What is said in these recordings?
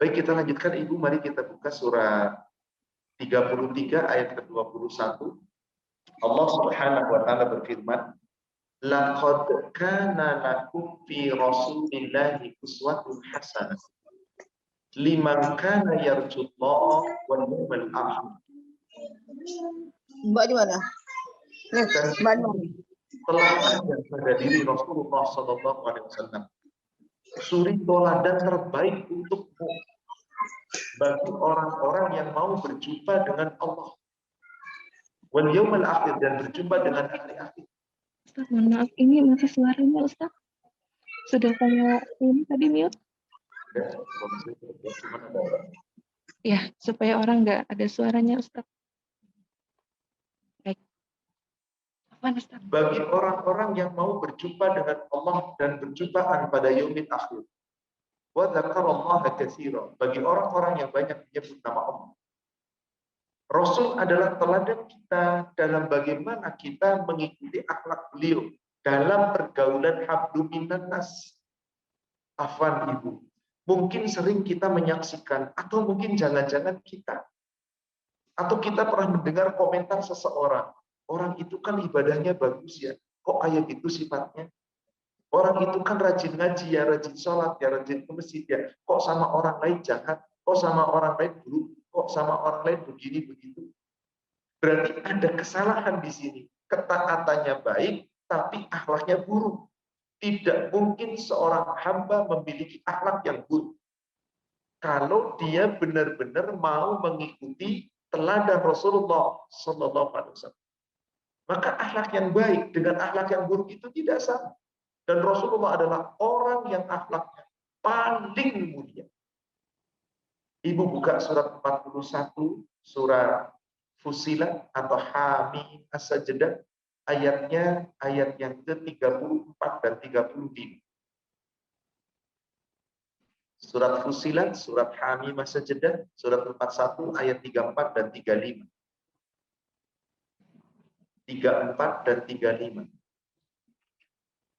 Baik, kita lanjutkan Ibu, mari kita buka surat 33 ayat ke-21. Allah Subhanahu wa taala berfirman, "Laqad kana lakum fi Rasulillahi uswatun hasanah liman kana yarjullaha wal yawmal akhir." Mbak di mana? Dan Mbak di mana? telah ada pada diri Rasulullah Sallallahu Alaihi Wasallam suri toladan terbaik untukmu bagi orang-orang yang mau berjumpa dengan Allah wal yawmal akhir, dan berjumpa dengan hari akhir. Ustaz, mohon maaf, ini masih suaranya Ustaz. Sudah saya ini tadi mute. Ya, supaya orang nggak ada suaranya Ustaz. Baik. Apa Ustaz? Bagi orang-orang yang mau berjumpa dengan Allah dan berjumpaan pada yaumil akhir. Wa dzakarallaha katsiran, bagi orang-orang yang banyak menyebut nama Allah. Rasul adalah teladan kita dalam bagaimana kita mengikuti akhlak beliau dalam pergaulan hablum minan nas. Afwan Ibu, mungkin sering kita menyaksikan, atau mungkin jangan-jangan kita, atau kita pernah mendengar komentar seseorang, orang itu kan ibadahnya bagus ya, kok kayak gitu sifatnya? Orang itu kan rajin ngaji ya, rajin sholat ya, rajin ke masjid ya, kok sama orang lain jahat, kok sama orang lain buruk, kok sama orang lain begini begitu. Berarti ada kesalahan di sini. Ketaatannya baik, tapi akhlaknya buruk. Tidak mungkin seorang hamba memiliki akhlak yang buruk kalau dia benar-benar mau mengikuti teladan Rasulullah Sallallahu Alaihi Wasallam. Maka akhlak yang baik dengan akhlak yang buruk itu tidak sama. Dan Rasulullah adalah orang yang akhlaknya paling mulia. Ibu buka surat 41, surat Fusilat atau Hamim As-Sajdah, ayatnya ayat yang ke-34 dan 35. Surat Fusilat, surat Hamim As-Sajdah, surat 41 ayat 34 dan 35. 34 dan 35.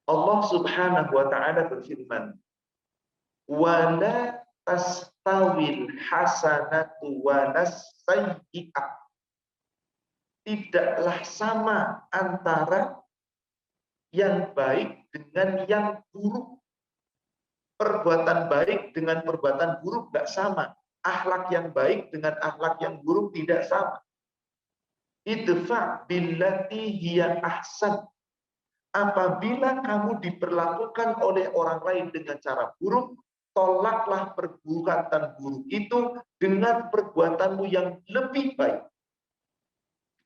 Allah Subhanahu wa taala berfirman, "Wala tastawil hasanatu walas sayyi'ah." Tidaklah sama antara yang baik dengan yang buruk. Perbuatan baik dengan perbuatan buruk tidak sama. Akhlak yang baik dengan akhlak yang buruk tidak sama. Idfa billati hiya ahsan. Apabila kamu diperlakukan oleh orang lain dengan cara buruk, tolaklah perbuatan buruk itu dengan perbuatanmu yang lebih baik.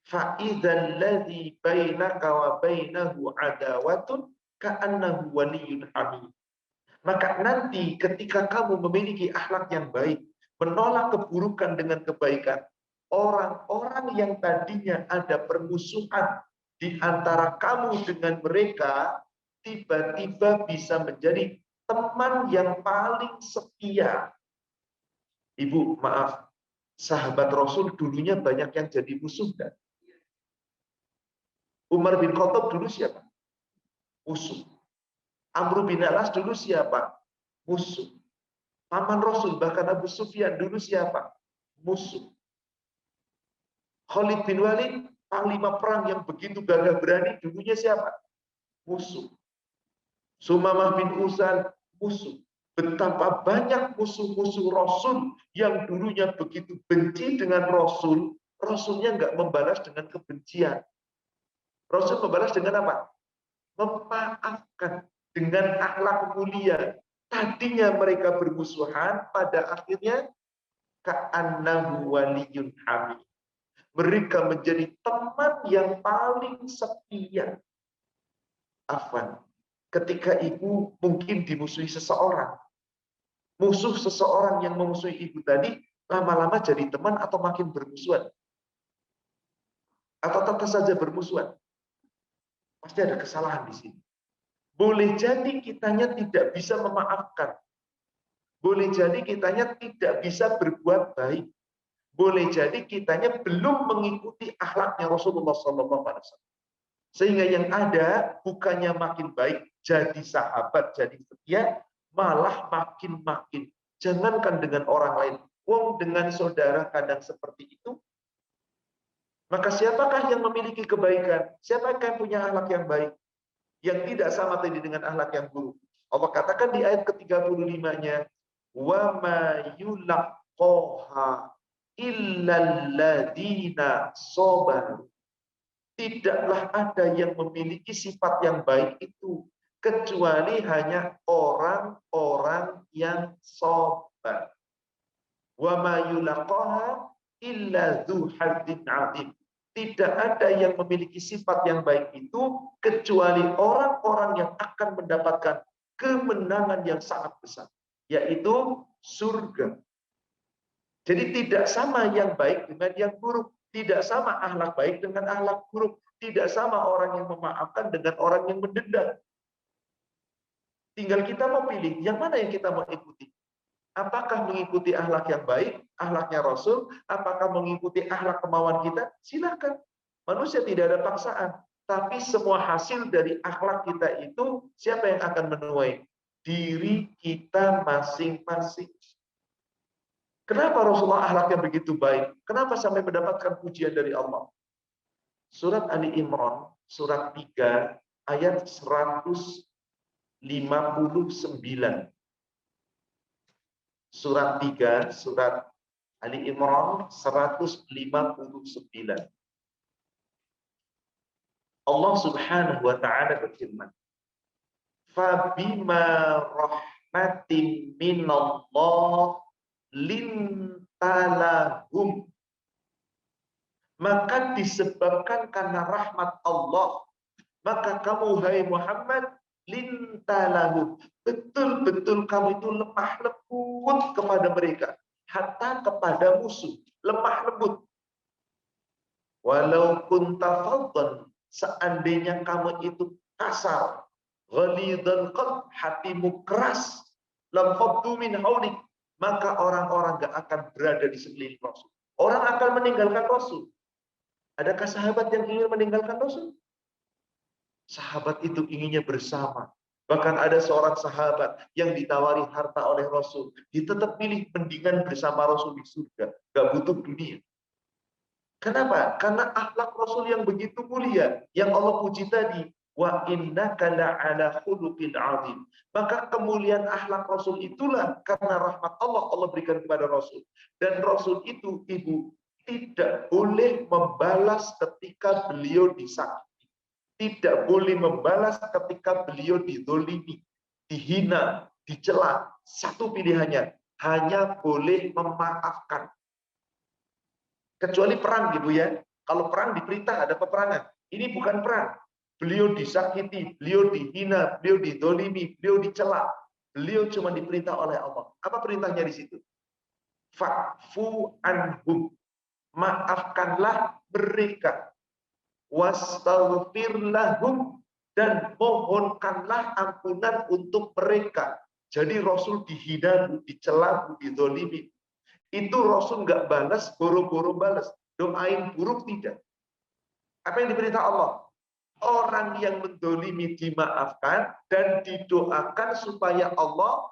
Fa'idzal ladzi bainaka wa bainahu adawatun ka'annahu waliyyun hamid. Maka nanti ketika kamu memiliki akhlak yang baik, menolak keburukan dengan kebaikan, orang-orang yang tadinya ada permusuhan di antara kamu dengan mereka, tiba-tiba bisa menjadi teman yang paling setia. Ibu, maaf, sahabat Rasul dulunya banyak yang jadi musuh dan Umar bin Khattab dulu siapa? Musuh. Amr bin Al-As dulu siapa? Musuh. Paman Rasul, bahkan Abu Sufyan dulu siapa? Musuh. Khalid bin Walid, panglima perang yang begitu gagah berani, dulunya siapa? Musuh. Sumamah bin Utsal, musuh. Betapa banyak musuh-musuh Rasul yang dulunya begitu benci dengan Rasul, Rasulnya nggak membalas dengan kebencian. Rasul membalas dengan apa? Memaafkan dengan akhlak mulia. Tadinya mereka bermusuhan, pada akhirnya ka'annahu waliyyun hamid. Mereka menjadi teman yang paling setia. Afwan, ketika ibu mungkin dimusuhi seseorang, musuh seseorang yang memusuhi ibu tadi, lama-lama jadi teman atau makin bermusuhan? Atau tetap saja bermusuhan? Pasti ada kesalahan di sini. Boleh jadi kitanya tidak bisa memaafkan. Boleh jadi kitanya tidak bisa berbuat baik. Boleh jadi kitanya belum mengikuti akhlaknya Rasulullah SAW. Sehingga yang ada bukannya makin baik, jadi sahabat, jadi setia, malah makin-makin Jangankan dengan orang lain, wong dengan saudara kadang seperti itu. Maka siapakah yang memiliki kebaikan? Siapakah yang punya akhlak yang baik? Yang tidak sama tadi dengan akhlak yang buruk. Allah katakan di ayat ke-35-nya, wa ma yulaqqaha illal ladzina sabaru. Tidaklah ada yang memiliki sifat yang baik itu kecuali hanya orang-orang yang sabar. Wa ma yulaqqaha illa dzu hadzin 'adzim. Tidak ada yang memiliki sifat yang baik itu kecuali orang-orang yang akan mendapatkan kemenangan yang sangat besar, yaitu surga. Jadi tidak sama yang baik dengan yang buruk, tidak sama akhlak baik dengan akhlak buruk, tidak sama orang yang memaafkan dengan orang yang mendendam. Tinggal kita mau pilih yang mana yang kita mau ikuti. Apakah mengikuti akhlak yang baik, akhlaknya Rasul, apakah mengikuti akhlak kemauan kita? Silakan. Manusia tidak ada paksaan. Tapi semua hasil dari akhlak kita itu, siapa yang akan menuai? Diri kita masing-masing. Kenapa Rasulullah akhlaknya begitu baik? Kenapa sampai mendapatkan pujian dari Allah? Surat Ali Imran, surat 3, ayat 159. Surat 3, surat Ali Imran 159. Allah Subhanahu wa taala berfirman, "Fabima rahmatin minallah lintalahum." Maka disebabkan karena rahmat Allah, maka kamu hai Muhammad lintalahum, betul-betul kamu itu lemah lembut kepada mereka, hatta kepada musuh, lemah lembut. Walau kunta faddan, seandainya kamu itu kasar, ghalidhal qalb, hatimu keras, lam faddu min haulik, maka orang-orang gak akan berada di sekeliling Rasul. Orang akan meninggalkan Rasul. Adakah sahabat yang ingin meninggalkan Rasul? Sahabat itu inginnya bersama. Bahkan ada seorang sahabat yang ditawari harta oleh Rasul. Dia tetap pilih mendingan bersama Rasul di surga. Gak butuh dunia. Kenapa? Karena akhlak Rasul yang begitu mulia. Yang Allah puji tadi. Wa innaka la'ala khuluqin 'adzim. Maka kemuliaan akhlak Rasul itulah karena rahmat Allah berikan kepada Rasul. Dan Rasul itu, Ibu, tidak boleh membalas ketika beliau disakiti. Tidak boleh membalas ketika beliau dizolimi, dihina, dicela. Satu pilihannya, hanya boleh memaafkan. Kecuali perang gitu ya. Kalau perang diperintah ada peperangan. Ini bukan perang. Beliau disakiti, beliau dihina, beliau dizolimi, beliau dicela. Beliau cuma diperintah oleh Allah. Apa perintahnya di situ? Fa'fu anhum. Maafkanlah mereka, wastaghfir lahum, dan mohonkanlah ampunan untuk mereka. Jadi Rasul dihina, dicela, dizolimi, itu Rasul nggak balas, boro-boro balas, doain buruk tidak. Apa yang diperintah Allah? Orang yang mendolimi dimaafkan dan didoakan supaya Allah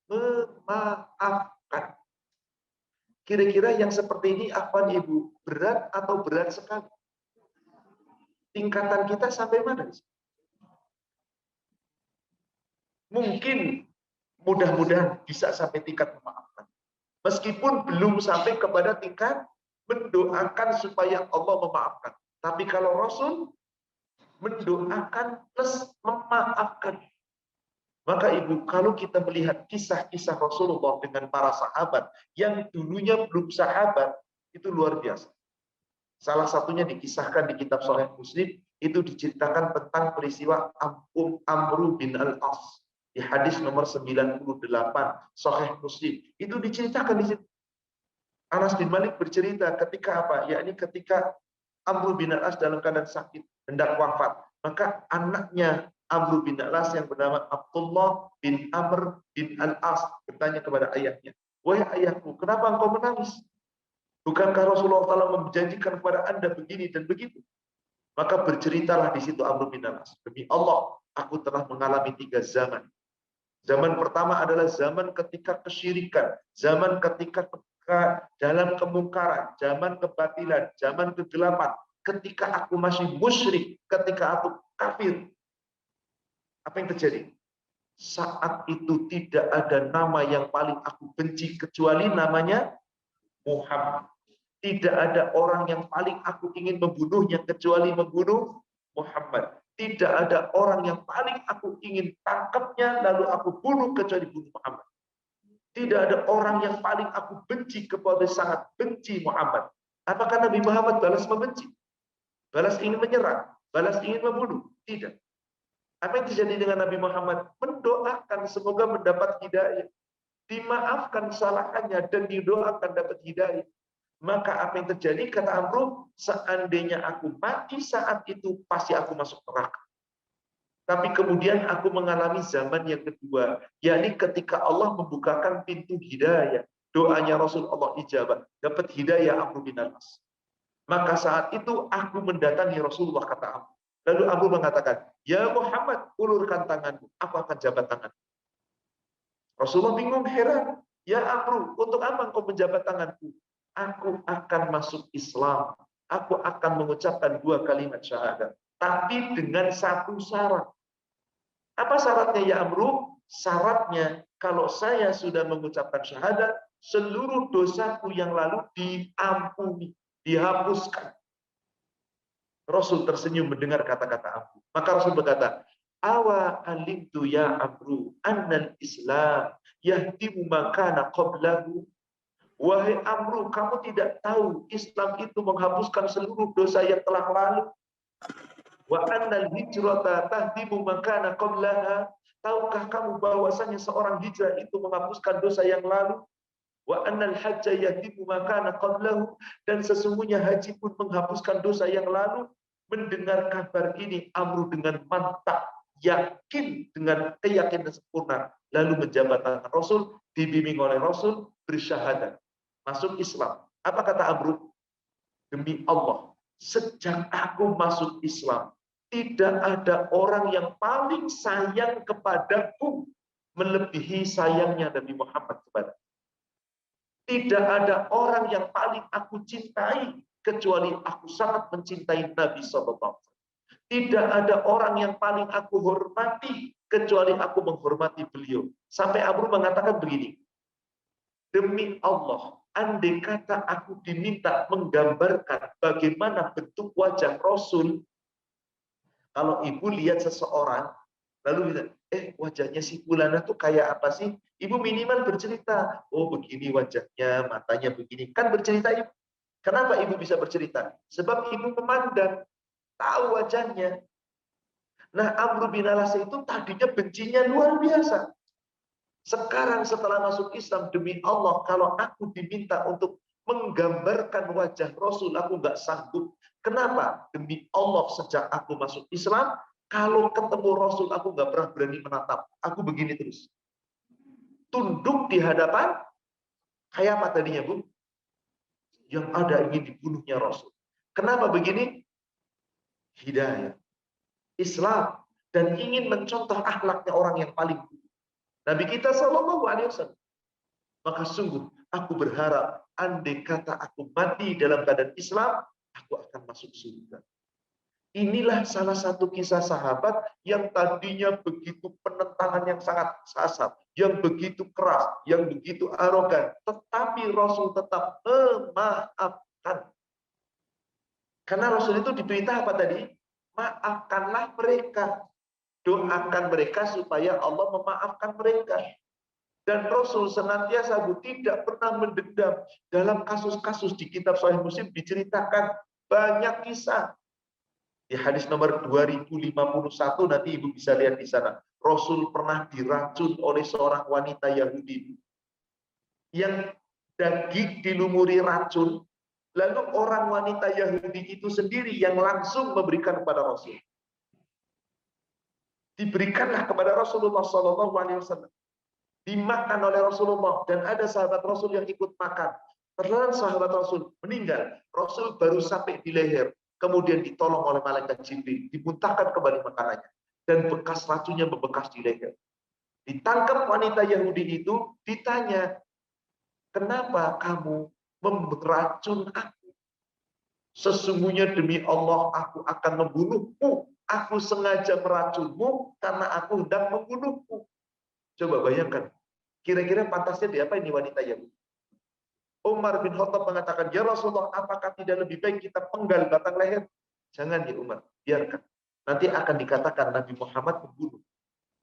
memaafkan. Kira-kira yang seperti ini apa Ibu? Berat atau berat sekali? Tingkatan kita sampai mana? Mungkin mudah-mudahan bisa sampai tingkat memaafkan. Meskipun belum sampai kepada tingkat mendoakan supaya Allah memaafkan. Tapi kalau Rasul mendoakan plus memaafkan. Maka Ibu, kalau kita melihat kisah-kisah Rasulullah dengan para sahabat yang dulunya belum sahabat, itu luar biasa. Salah satunya dikisahkan di kitab Sahih Muslim, itu diceritakan tentang peristiwa Amru bin Al-As. Di hadis nomor 98, Sahih Muslim. Itu diceritakan di situ. Anas bin Malik bercerita ketika apa? Yakni ketika Amru bin Al-As dalam keadaan sakit, hendak wafat. Maka anaknya Amru bin Al-As yang bernama Abdullah bin Amr bin Al-As bertanya kepada ayahnya, "Wahai ayahku, kenapa engkau menangis? Bukankah Rasulullah SAW menjanjikan kepada Anda begini dan begitu?" Maka berceritalah di situ Amr bin Al-As, "Demi Allah, aku telah mengalami 3 zaman. Zaman pertama adalah zaman ketika kesyirikan, zaman ketika dalam kemungkaran, zaman kebatilan, zaman kegelapan, ketika aku masih musyrik, ketika aku kafir. Apa yang terjadi? Saat itu tidak ada nama yang paling aku benci kecuali namanya Muhammad. Tidak ada orang yang paling aku ingin membunuhnya kecuali membunuh Muhammad. Tidak ada orang yang paling aku ingin tangkapnya lalu aku bunuh kecuali bunuh Muhammad. Tidak ada orang yang paling aku benci kepada sangat benci Muhammad. Apakah Nabi Muhammad balas membenci? Balas ingin menyerang? Balas ingin membunuh? Tidak. Apa yang terjadi dengan Nabi Muhammad? Mendoakan semoga mendapat hidayah. Dimaafkan kesalahannya dan didoakan dapat hidayah. Maka apa yang terjadi? Kata Amru, seandainya aku mati saat itu, pasti aku masuk neraka. Tapi kemudian aku mengalami zaman yang kedua, yakni ketika Allah membukakan pintu hidayah. Doanya Rasulullah ijabah, dapat hidayah Amru bin Al-As. Maka saat itu aku mendatangi Rasulullah, kata Amru. Lalu Amru mengatakan, ya Muhammad, ulurkan tanganmu, aku akan jabat tangan. Rasulullah bingung, heran. Ya Amru, untuk apa engkau menjabat tanganku? Aku akan masuk Islam. Aku akan mengucapkan 2 kalimat syahadat. Tapi dengan satu syarat. Apa syaratnya ya Amru? Syaratnya kalau saya sudah mengucapkan syahadat, seluruh dosaku yang lalu diampuni, dihapuskan. Rasul tersenyum mendengar kata-kata Amru. Maka Rasul berkata, awa alimtu ya Amru annal Islam yahdimu makana qablahu. Wahai Amru, kamu tidak tahu Islam itu menghapuskan seluruh dosa yang telah lalu. Wa annal hijrata tahdimu makana qablaha. Tahukah kamu bahwasanya seorang hijrah itu menghapuskan dosa yang lalu? Wa annal hajja yahdimu makana qablahu, dan sesungguhnya haji pun menghapuskan dosa yang lalu. Mendengar kabar ini, Amru dengan mantap, yakin dengan keyakinan sempurna, lalu menjabat tangan Rasul, dibimbing oleh Rasul, bersyahadat. Masuk Islam. Apa kata Amru? Demi Allah, sejak aku masuk Islam, tidak ada orang yang paling sayang kepadaku melebihi sayangnya Nabi Muhammad kepada. Tidak ada orang yang paling aku cintai kecuali aku sangat mencintai Nabi SAW. Tidak ada orang yang paling aku hormati kecuali aku menghormati beliau. Sampai Amru mengatakan begini, demi Allah, andai kata aku diminta menggambarkan bagaimana bentuk wajah Rasul, kalau ibu lihat seseorang, lalu bilang, wajahnya si Fulana tuh kayak apa sih? Ibu minimal bercerita, oh begini wajahnya, matanya begini. Kan bercerita ibu. Kenapa ibu bisa bercerita? Sebab ibu memandang, tahu wajahnya. Nah, Amru bin Al-As itu tadinya bencinya luar biasa. Sekarang setelah masuk Islam, demi Allah, kalau aku diminta untuk menggambarkan wajah Rasul, aku nggak sanggup. Kenapa? Demi Allah, sejak aku masuk Islam, kalau ketemu Rasul, aku nggak pernah berani menatap. Aku begini terus. Tunduk di hadapan, kayak apa tadinya, Bu? Yang ada ingin dibunuhnya Rasul. Kenapa begini? Hidayah, Islam, dan ingin mencontoh akhlaknya orang yang paling buruk. Nabi kita Shallallahu Alaihi Wasallam. Maka sungguh aku berharap andai kata aku mati dalam keadaan Islam, aku akan masuk surga. Inilah salah satu kisah sahabat yang tadinya begitu penentangan yang sangat kasar, yang begitu keras, yang begitu arogan, tetapi Rasul tetap memaafkan. Karena Rasul itu diperintah apa tadi? Maafkanlah mereka. Doakan mereka supaya Allah memaafkan mereka. Dan Rasul senantiasa tidak pernah mendendam. Dalam kasus-kasus di kitab Sahih Muslim diceritakan banyak kisah. Di hadis nomor 2051 nanti Ibu bisa lihat di sana. Rasul pernah diracun oleh seorang wanita Yahudi. Yang daging dilumuri racun. Lalu orang wanita Yahudi itu sendiri yang langsung memberikan kepada Rasul. Diberikanlah kepada Rasulullah SAW. Dimakan oleh Rasulullah, dan ada sahabat Rasul yang ikut makan. Terlalu sahabat Rasul meninggal. Rasul baru sampai di leher, kemudian ditolong oleh malaikat Jibril, dimuntahkan kembali makanannya, dan bekas racunnya membekas di leher. Ditangkap wanita Yahudi itu, ditanya, kenapa kamu meracun aku? Sesungguhnya demi Allah aku akan membunuhmu. Aku sengaja meracunmu karena aku hendak membunuhmu. Coba bayangkan. Kira-kira pantasnya diapain ini wanita Yahudi? Umar bin Khattab mengatakan, ya Rasulullah, apakah tidak lebih baik kita penggal batang leher? Jangan ya Umar, biarkan. Nanti akan dikatakan Nabi Muhammad membunuh.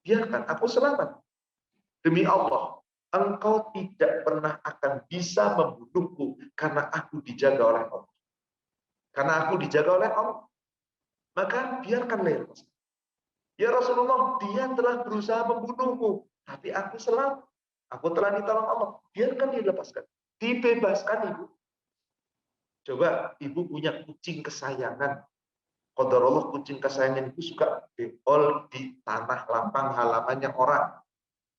Biarkan, aku selamat. Demi Allah, engkau tidak pernah akan bisa membunuhku karena aku dijaga oleh Allah. Karena aku dijaga oleh Allah. Maka biarkan leher. Ya Rasulullah, dia telah berusaha membunuhmu. Tapi aku selamat. Aku telah ditolong Allah. Biarkan dia lepaskan. Dibebaskan ibu. Coba ibu punya kucing kesayangan. Qadarullah kucing kesayangan itu suka beol di tanah lapang halamannya orang.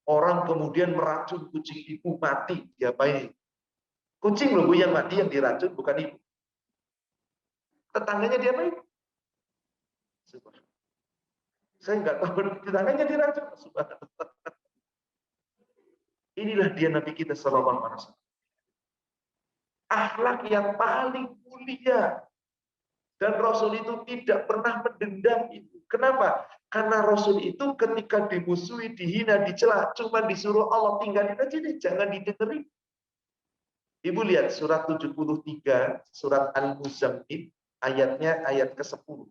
Orang kemudian meracun kucing ibu mati. Diapain? Kucing loh Bu yang mati yang diracun bukan ibu. Tetangganya diapain? Saya nggak tahu tetangganya diracun. Inilah dia Nabi kita sallallahu alaihi wasallam. Akhlak yang paling mulia. Dan Rasul itu tidak pernah mendendam itu. Kenapa? Karena Rasul itu ketika dimusuhi, dihina, dicela, cuma disuruh Allah tinggalin aja deh, jangan didengerin. Ibu lihat surat 73, surat Al-Muzammil, ayatnya ayat ke-10.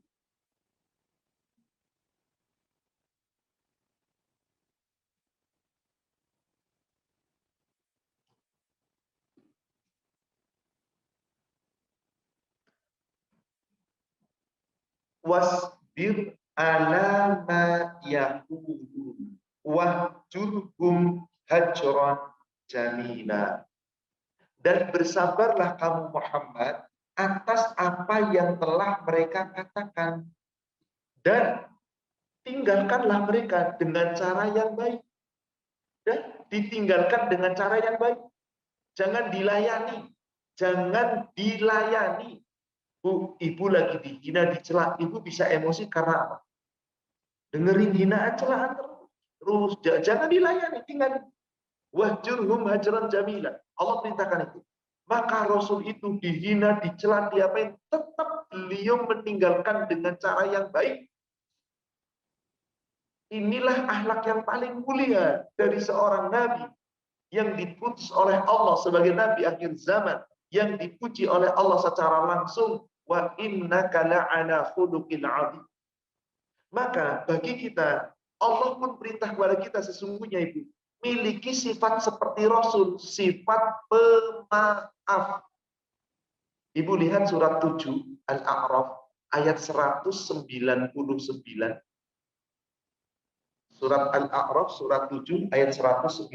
Wasbir ala ma yaqulun wahjurhum hajran jamila. Dan bersabarlah kamu Muhammad atas apa yang telah mereka katakan. Dan tinggalkanlah mereka dengan cara yang baik. Dan ditinggalkan dengan cara yang baik. Jangan dilayani. Jangan dilayani. Bu, ibu lagi dihina, dicela. Ibu bisa emosi karena apa? Dengerin hinaan, celaan terus. Jangan dilayani, tinggal. Wahjurhum hajran jamila. Allah perintahkan itu. Maka Rasul itu dihina, dicela, diapain, tetap beliau meninggalkan dengan cara yang baik. Inilah akhlak yang paling mulia dari seorang nabi yang diputus oleh Allah sebagai nabi akhir zaman, yang dipuji oleh Allah secara langsung, wa innaka la'ala khuluqin 'adzim. Maka bagi kita, Allah pun perintah kepada kita sesungguhnya itu miliki sifat seperti Rasul, sifat pemaaf. Ibu lihat surat 7 Al-A'raf ayat 199. Surat Al-A'raf surat 7 ayat 199.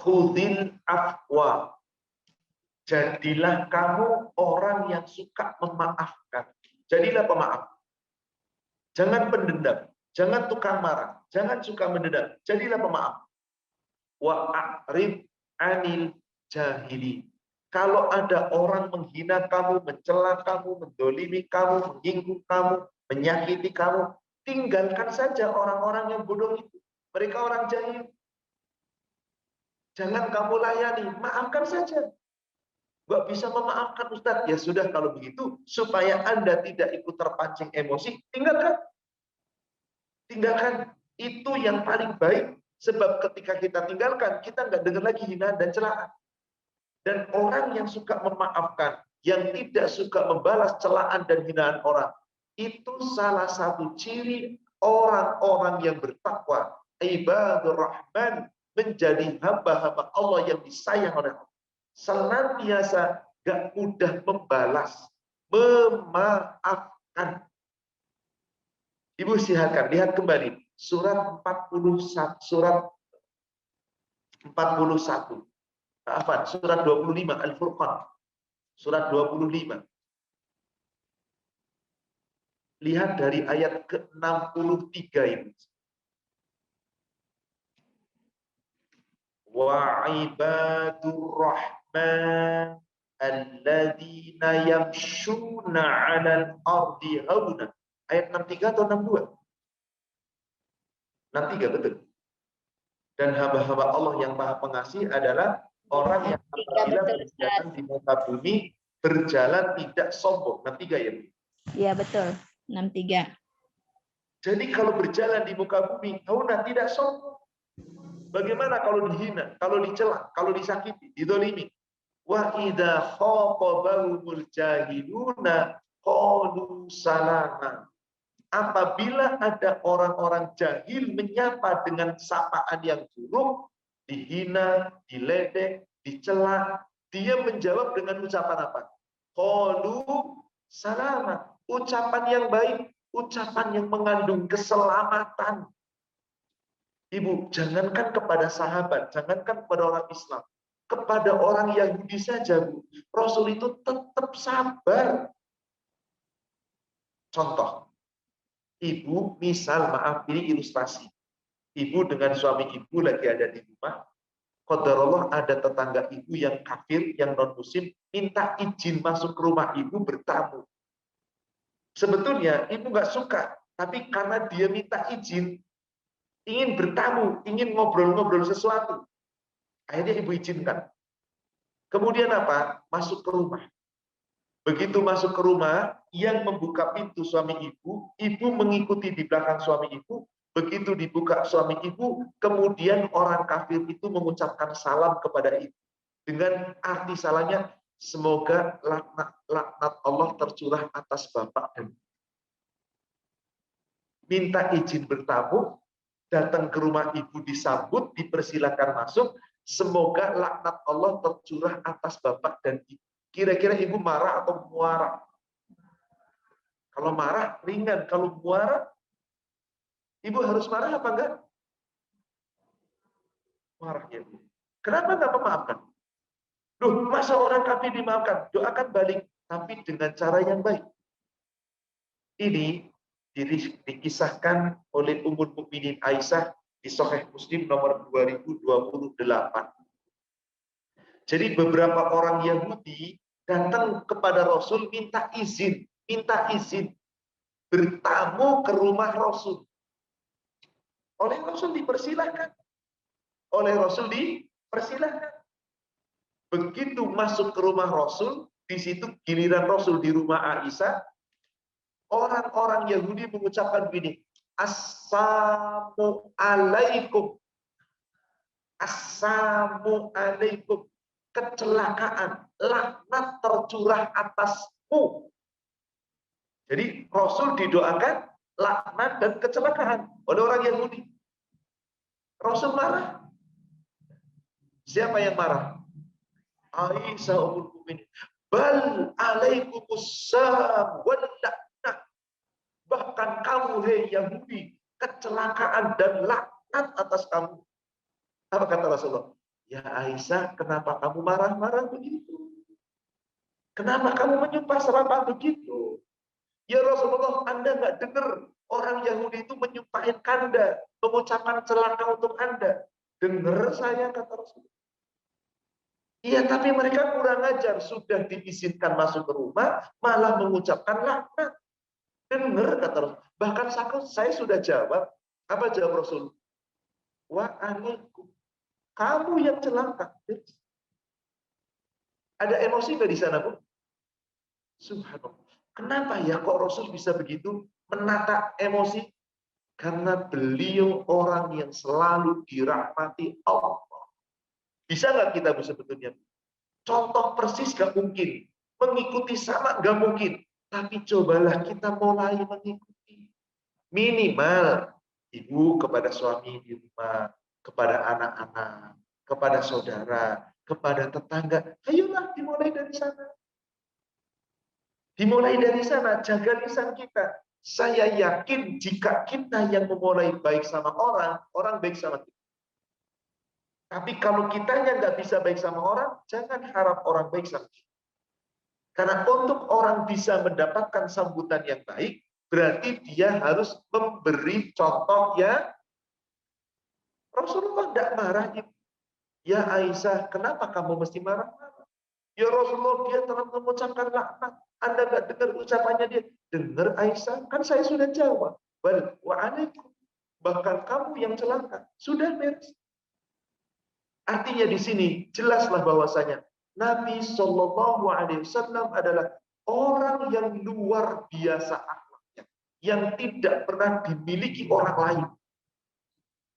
Khudil afwa. Jadilah kamu orang yang suka memaafkan. Jadilah pemaaf. Jangan pendendam, jangan tukang marah, jangan suka mendendam. Jadilah pemaaf. Wa a'rib anil jahili. Kalau ada orang menghina kamu, mencela kamu, mendolimi kamu, menyinggung kamu, menyakiti kamu, tinggalkan saja orang-orang yang bodoh itu. Mereka orang jahil. Jangan kamu layani, maafkan saja. Nggak bisa memaafkan Ustadz. Ya sudah kalau begitu, supaya Anda tidak ikut terpancing emosi, tinggalkan. Tinggalkan. Itu yang paling baik. Sebab ketika kita tinggalkan, kita nggak dengar lagi hinaan dan celaan. Dan orang yang suka memaafkan, yang tidak suka membalas celaan dan hinaan orang, itu salah satu ciri orang-orang yang bertakwa. Ibadur Rahman, menjadi hamba-hamba Allah yang disayang oleh Allah. Senantiasa gak mudah membalas, memaafkan. Ibu silakan lihat kembali surat 41, surat 41. Apa? Surat 25 Al-Furqan. Surat 25. Lihat dari ayat ke-63 ini. wa ibadur rahman alladzina yamshuna 'alal ardi hauna. Ayat 63 atau 62? 63 betul. Dan hamba-hamba Allah yang Maha Pengasih adalah orang yang apabila berjalan di muka bumi berjalan tidak sombong. 63 ya? Iya betul. 63. Jadi kalau berjalan di muka bumi, hauna tidak sombong. Bagaimana kalau dihina, kalau dicela, kalau disakiti, didolimi? Wa idza khatabahumul jahiluna qalu salama. Apabila ada orang-orang jahil menyapa dengan sapaan yang buruk, dihina, diledek, dicela, dia menjawab dengan ucapan apa? Qalu salama. Ucapan yang baik, ucapan yang mengandung keselamatan. Ibu, jangankan kepada sahabat, jangankan kepada orang Islam, kepada orang Yahudi saja, Bu, Rasul itu tetap sabar. Contoh, ibu, misal, maaf, ini ilustrasi. Ibu dengan suami ibu lagi ada di rumah, qadarullah ada tetangga ibu yang kafir, yang non-muslim, minta izin masuk ke rumah ibu bertamu. Sebetulnya ibu nggak suka, tapi karena dia minta izin, ingin bertamu, ingin ngobrol-ngobrol sesuatu. Akhirnya ibu izinkan. Kemudian apa? Masuk ke rumah. Begitu masuk ke rumah, yang membuka pintu suami ibu mengikuti di belakang suami ibu. Begitu dibuka suami ibu, kemudian orang kafir itu mengucapkan salam kepada ibu. Dengan arti salahnya, semoga laknat Allah tercurah atas bapak dan ibu. Minta izin bertamu, datang ke rumah ibu disambut, dipersilakan masuk, semoga laknat Allah tercurah atas bapak dan ibu. Kira-kira ibu marah atau muara? Kalau marah ringan, kalau muara, ibu harus marah apa enggak? Marah ya ibu. Kenapa enggak memaafkan? Loh, masa orang kafir dimaafkan? Doakan balik, tapi dengan cara yang baik. Ini dikisahkan oleh Ummul Mukminin Aisyah di Sahih Muslim nomor 2028. Jadi beberapa orang Yahudi datang kepada Rasul minta izin bertamu ke rumah Rasul. Oleh Rasul dipersilahkan. Begitu masuk ke rumah Rasul, di situ giliran Rasul di rumah Aisyah, orang-orang Yahudi mengucapkan begini, Assalamualaikum. Assalamualaikum. Kecelakaan, laknat tercurah atasmu. Jadi Rasul didoakan laknat dan kecelakaan oleh orang Yahudi. Rasul marah. Siapa yang marah? Aisyah ummul mukminin. Bal alaikumussalam wal laknat. Bahkan kamu, hei Yahudi, kecelakaan dan laknat atas kamu. Apa kata Rasulullah? Ya Aisyah, kenapa kamu marah-marah begitu? Kenapa kamu menyumpah serapah begitu? Ya Rasulullah, Anda nggak dengar orang Yahudi itu menyumpahin Anda, mengucapkan celaka untuk Anda. Dengar saya, kata Rasulullah. Iya, tapi mereka kurang ajar. Sudah diizinkan masuk ke rumah, malah mengucapkan laknat. Dengar, kata Rasul. Bahkan saya sudah jawab. Apa jawab Rasul? Wa'alaikum. Kamu yang celaka. Ada emosi nggak di sana, Bu? Subhanallah. Kenapa ya kok Rasul bisa begitu menata emosi? Karena beliau orang yang selalu dirahmati Allah. Bisa nggak kita, Bu, sebetulnya? Contoh persis nggak mungkin. Mengikuti sama nggak mungkin. Tapi cobalah kita mulai mengikuti. Minimal ibu kepada suami di rumah, kepada anak-anak, kepada saudara, kepada tetangga. Ayolah dimulai dari sana. Dimulai dari sana, jaga lisan kita. Saya yakin jika kita yang memulai baik sama orang, orang baik sama kita. Tapi kalau kitanya nggak bisa baik sama orang, jangan harap orang baik sama kita. Karena untuk orang bisa mendapatkan sambutan yang baik, berarti dia harus memberi contoh yang Rasulullah tidak marah. Ya Aisyah, kenapa kamu mesti marah-marah? Ya Rasulullah, dia telah mengucapkan laknat. Anda nggak dengar ucapannya dia? Dengar Aisyah, kan saya sudah jawab. Bal wa'alaikum. Bahkan kamu yang celaka. Sudah beres. Artinya di sini jelaslah bahwasanya Nabi Shallallahu Alaihi Wasallam adalah orang yang luar biasa akhlaknya, yang tidak pernah dimiliki orang lain.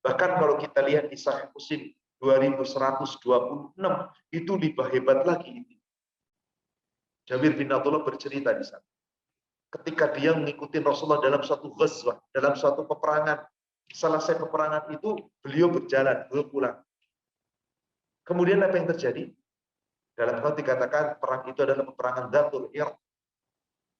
Bahkan kalau kita lihat di Sahih Muslim 2126 itu lebih hebat lagi. Jabir bin Abdullah bercerita di sana. Ketika dia mengikuti Rasulullah dalam suatu ghazwah, dalam suatu peperangan, selesai peperangan itu beliau berjalan, beliau pulang. Kemudian apa yang terjadi? Dalam hal dikatakan perang itu adalah peperangan Dzatul Irq.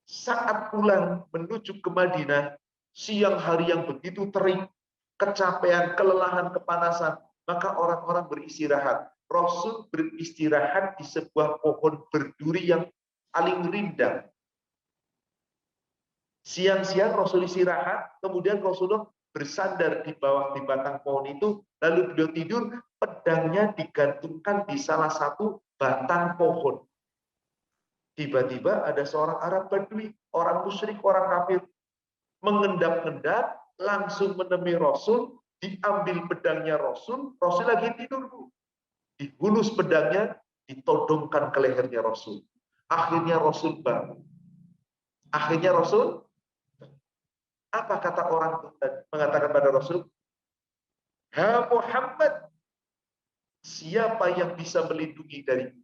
Saat pulang menuju ke Madinah, siang hari yang begitu terik, kecapean, kelelahan, kepanasan, maka orang-orang beristirahat. Rasul beristirahat di sebuah pohon berduri yang paling rindang. Siang-siang Rasul istirahat, kemudian Rasulullah bersandar di bawah di batang pohon itu, lalu beliau tidur, pedangnya digantungkan di salah satu batang pohon. Tiba-tiba ada seorang Arab Badui, orang musyrik, orang kafir, mengendap-endap, langsung menemui Rasul, diambil pedangnya Rasul, Rasul lagi tidur, dihunus pedangnya, ditodongkan ke lehernya Rasul. Akhirnya Rasul bangun. Akhirnya Rasul, apa kata orang itu mengatakan pada Rasul? Ha Muhammad, siapa yang bisa melindungi darimu?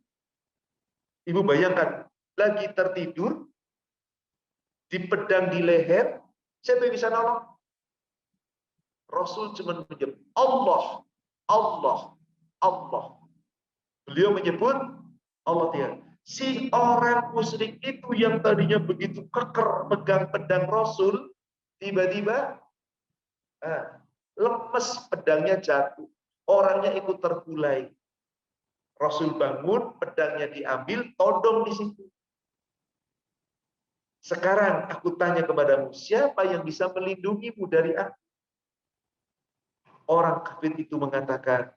Ibu bayangkan, lagi tertidur, dipedang di leher, siapa yang bisa nolong? Rasul cuma menyebut Allah, Allah, Allah. Beliau menyebut Allah dia. Si orang musyrik itu yang tadinya begitu keker pegang pedang Rasul, tiba-tiba lemes, pedangnya jatuh. Orangnya ikut terbulai. Rasul bangun, pedangnya diambil, todong di situ. Sekarang aku tanya kepadamu, siapa yang bisa melindungimu dari aku? Orang kafir itu mengatakan,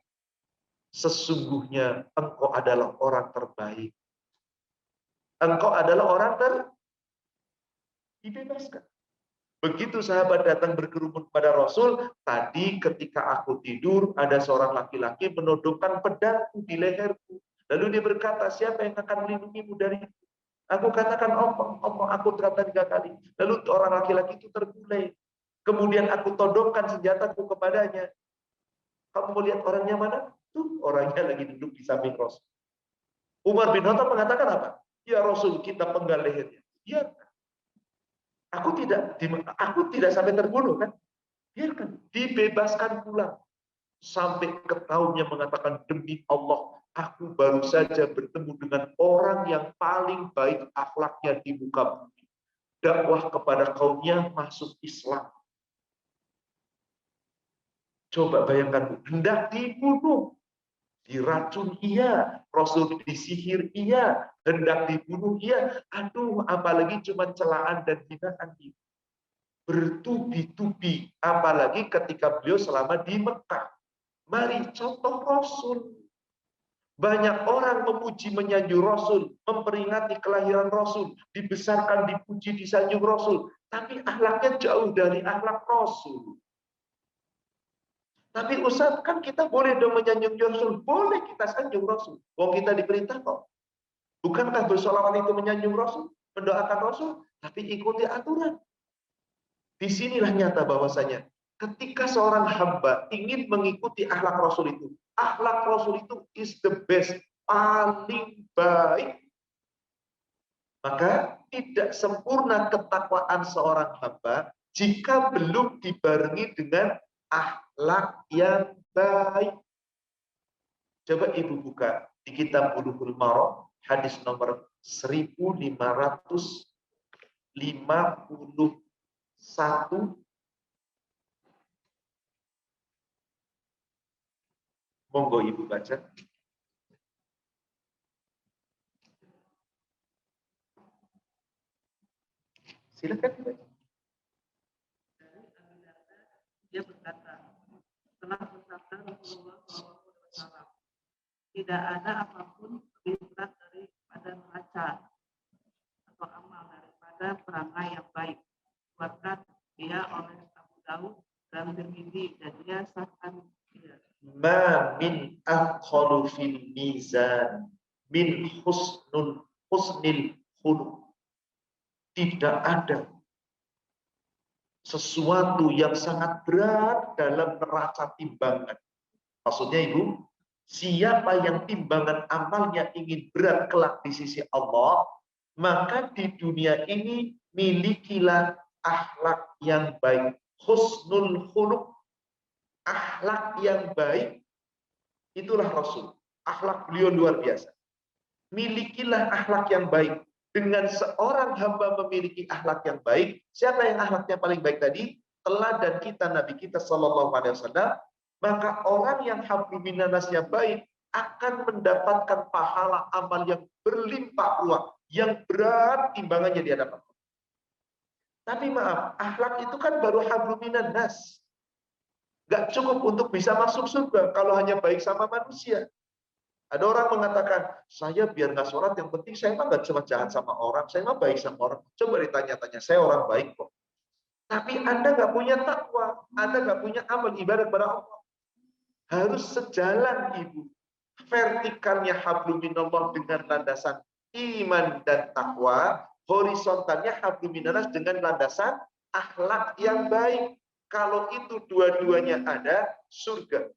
sesungguhnya engkau adalah orang terbaik. Engkau adalah orang dibebaskan. Begitu sahabat datang berkerumun pada Rasul, tadi ketika aku tidur, ada seorang laki-laki menodongkan pedangku di leherku. Lalu dia berkata, siapa yang akan melindungimu dari itu? Aku katakan, Allah, Allah, aku kata 3 kali. Lalu orang laki-laki itu terbulai. Kemudian aku todongkan senjataku kepadanya. Kamu mau lihat orangnya mana? Tuh, orangnya lagi duduk di samping Rasul. Umar bin Khattab mengatakan apa? Ya Rasul, kita penggal lehernya. Ya, aku tidak sampai terbunuh kan? Biarkan, dibebaskan pulang. Sampai ketahuinya mengatakan, demi Allah, aku baru saja bertemu dengan orang yang paling baik akhlaknya di muka bumi. Dakwah kepada kaumnya masuk Islam. Coba bayangkan, hendak dibunuh. Diracun iya, Rasul disihir iya, hendak dibunuh iya. Aduh, apalagi cuma celaan dan hinaan itu. Bertubi-tubi, apalagi ketika beliau selama di Mekah. Mari contoh Rasul. Banyak orang memuji menyanjung Rasul, memperingati kelahiran Rasul, dibesarkan, dipuji, disanjung Rasul. Tapi akhlaknya jauh dari akhlak Rasul. Tapi Ustaz, kan kita boleh dong menyanjung Rasul. Boleh kita sanjung Rasul. Wong kita diperintah kok. Bukankah bersolawat itu menyanjung Rasul? Mendoakan Rasul? Tapi ikuti aturan. Disinilah nyata bahwasanya ketika seorang hamba ingin mengikuti akhlak Rasul itu is the best, paling baik. Maka tidak sempurna ketakwaan seorang hamba jika belum dibarengi dengan akhlak yang baik. Coba ibu buka di kitab Bulughul Maram, hadis nomor 1551. Monggo ibu baca. Silakan dibaca. Dia berkata, telah bersabda Rasulullah SAW, tidak ada apapun lebih berat daripada neraca atau amal daripada perangai yang baik. Buatkan dia oleh Abu Daud dan Tirmidzi dan dia sahkan dia. Ma min aqalu fil mizan min husnil khuluq. Tidak ada sesuatu yang sangat berat dalam neraca timbangan. Maksudnya Ibu, siapa yang timbangan amalnya ingin berat kelak di sisi Allah, maka di dunia ini milikilah akhlak yang baik. Husnul khuluq, akhlak yang baik, itulah Rasul. Akhlak beliau luar biasa. Milikilah akhlak yang baik. Dengan seorang hamba memiliki akhlak yang baik, siapa yang akhlaknya paling baik tadi? Teladan kita, Nabi kita Sallallahu Alaihi Wasallam. Maka orang yang hablum minannasnya baik akan mendapatkan pahala amal yang berlimpah ruah, yang berat timbangannya di hadapan. Tapi maaf, akhlak itu kan baru hablum minannas. Gak cukup untuk bisa masuk surga kalau hanya baik sama manusia. Ada orang mengatakan, saya biar nggak sholat, yang penting saya mah nggak cuma jahat sama orang, saya mah baik sama orang. Coba ditanya-tanya, saya orang baik kok. Tapi Anda nggak punya takwa, Anda nggak punya amal ibadah kepada Allah. Harus sejalan Ibu. Vertikalnya hablum minallah dengan landasan iman dan takwa, horizontalnya hablum minannas dengan landasan akhlak yang baik. Kalau itu dua-duanya ada, surga.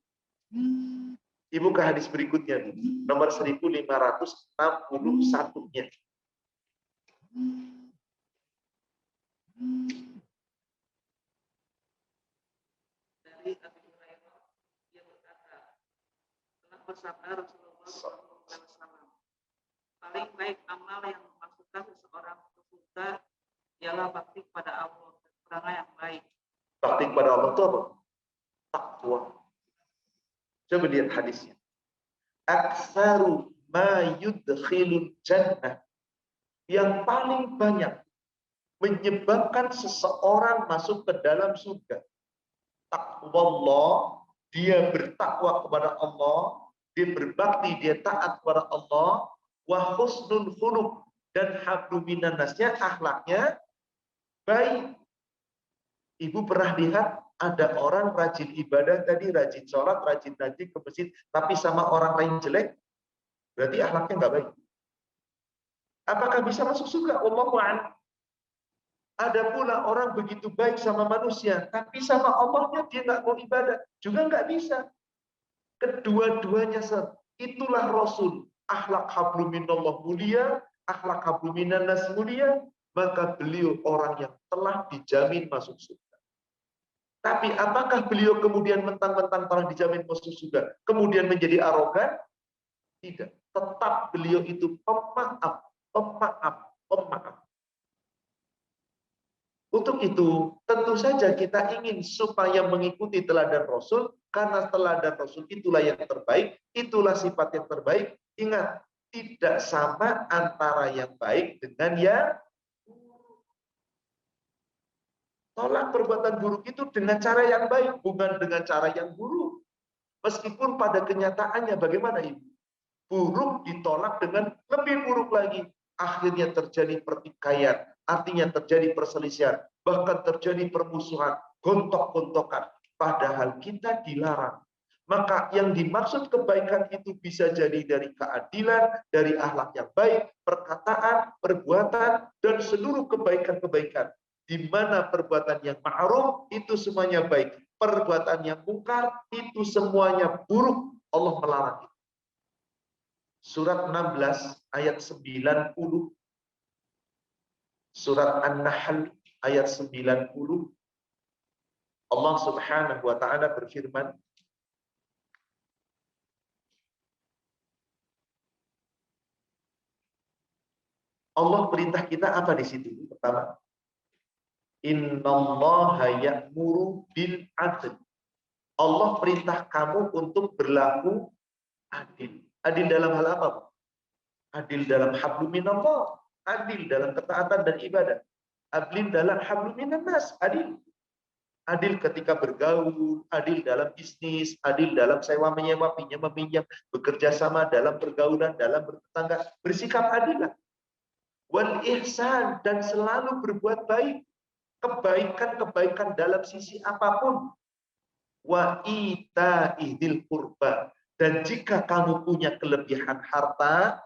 Ibu ke hadis berikutnya, nomor 1561-nya. Dari Abu Hurairah dia berkata, telah bersabda Rasulullah SAW, paling baik amal yang memasukkan seseorang ke surga ialah bakti kepada Allah dan perangai yang baik. Bakti kepada Allah itu apa? Takwa. Coba lihat hadisnya. Aktsaru ma yudkhilul jannah. Yang paling banyak menyebabkan seseorang masuk ke dalam surga. Taqwallah, dia bertakwa kepada Allah, dia berbakti, dia taat kepada Allah, wa husnul khuluq, dan hablum minannasnya, akhlaknya baik. Ibu pernah lihat ada orang rajin ibadah tadi, rajin sholat, rajin ngaji ke masjid, tapi sama orang lain jelek, berarti akhlaknya nggak baik. Apakah bisa masuk surga? Wallahu a'lam. Ada pula orang begitu baik sama manusia, tapi sama Allahnya dia nggak mau ibadah, juga nggak bisa. Kedua-duanya itulah Rasul. Akhlak hablum minallah mulia, akhlak hablum minannas mulia, maka beliau orang yang telah dijamin masuk surga. Tapi apakah beliau kemudian mentang-mentang telah dijamin masuk surga, kemudian menjadi arogan? Tidak. Tetap beliau itu pemaaf. Untuk itu, tentu saja kita ingin supaya mengikuti teladan Rasul, karena teladan Rasul itulah yang terbaik, itulah sifat yang terbaik. Ingat, tidak sama antara yang baik dengan yang tolak perbuatan buruk itu dengan cara yang baik, bukan dengan cara yang buruk. Meskipun pada kenyataannya bagaimana Ibu? Buruk ditolak dengan lebih buruk lagi. Akhirnya terjadi pertikaian, artinya terjadi perselisihan, bahkan terjadi permusuhan, gontok-gontokan. Padahal kita dilarang. Maka yang dimaksud kebaikan itu bisa jadi dari keadilan, dari akhlak yang baik, perkataan, perbuatan, dan seluruh kebaikan-kebaikan. Di mana perbuatan yang ma'ruf itu semuanya baik, perbuatan yang mungkar itu semuanya buruk. Allah melarang itu. Surat 16 ayat 90. Surat An-Nahl ayat 90. Allah Subhanahu wa taala berfirman, Allah perintah kita apa di situ? Pertama, innallaha ya'muru bil adl. Allah perintah kamu untuk berlaku adil. Adil dalam hal apa? Adil dalam hablum minallah, adil dalam ketaatan dan ibadah. Adil dalam hablum minannas, adil. Adil ketika bergaul, adil dalam bisnis, adil dalam sewa menyewa, pinjam meminjam, bekerja sama dalam pergaulan, dalam bertetangga, bersikap adil. Wal ihsan, dan selalu berbuat baik, kebaikan-kebaikan dalam sisi apapun. Wa itaidil qurba, dan jika kamu punya kelebihan harta,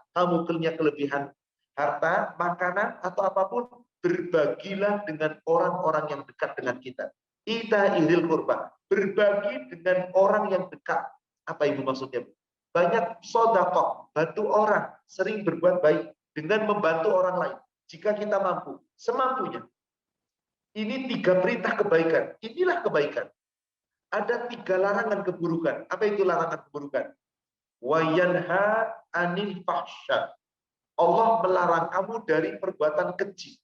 makanan atau apapun, berbagilah dengan orang-orang yang dekat dengan kita. Itaidil qurba, berbagi dengan orang yang dekat. Apa ibu maksudnya? Banyak sedekah, bantu orang, sering berbuat baik dengan membantu orang lain. Jika kita mampu, semampunya. Ini 3 perintah kebaikan. Inilah kebaikan. Ada 3 larangan keburukan. Apa itu larangan keburukan? Wa yanha 'anil fahsya. Allah melarang kamu dari perbuatan keji.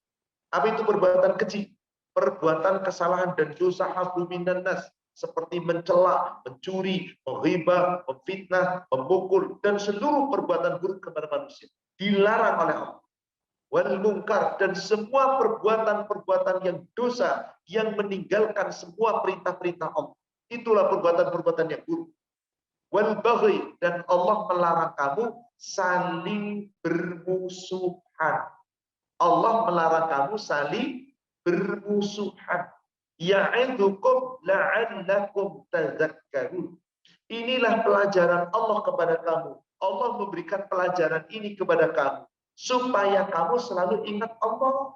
Apa itu perbuatan keji? Perbuatan kesalahan dan dosa habu minan nas, seperti mencela, mencuri, menghibah, memfitnah, memukul, dan seluruh perbuatan buruk kepada manusia. Dilarang oleh Allah. Wal munkar, dan semua perbuatan-perbuatan yang dosa yang meninggalkan semua perintah-perintah Allah. Itulah perbuatan-perbuatan yang buruk. Wal baghi, dan Allah melarang kamu saling bermusuhan. Allah melarang kamu saling bermusuhan. Ya'idukum la'allakum tadzakkarun. Inilah pelajaran Allah kepada kamu. Allah memberikan pelajaran ini kepada kamu supaya kamu selalu ingat Allah,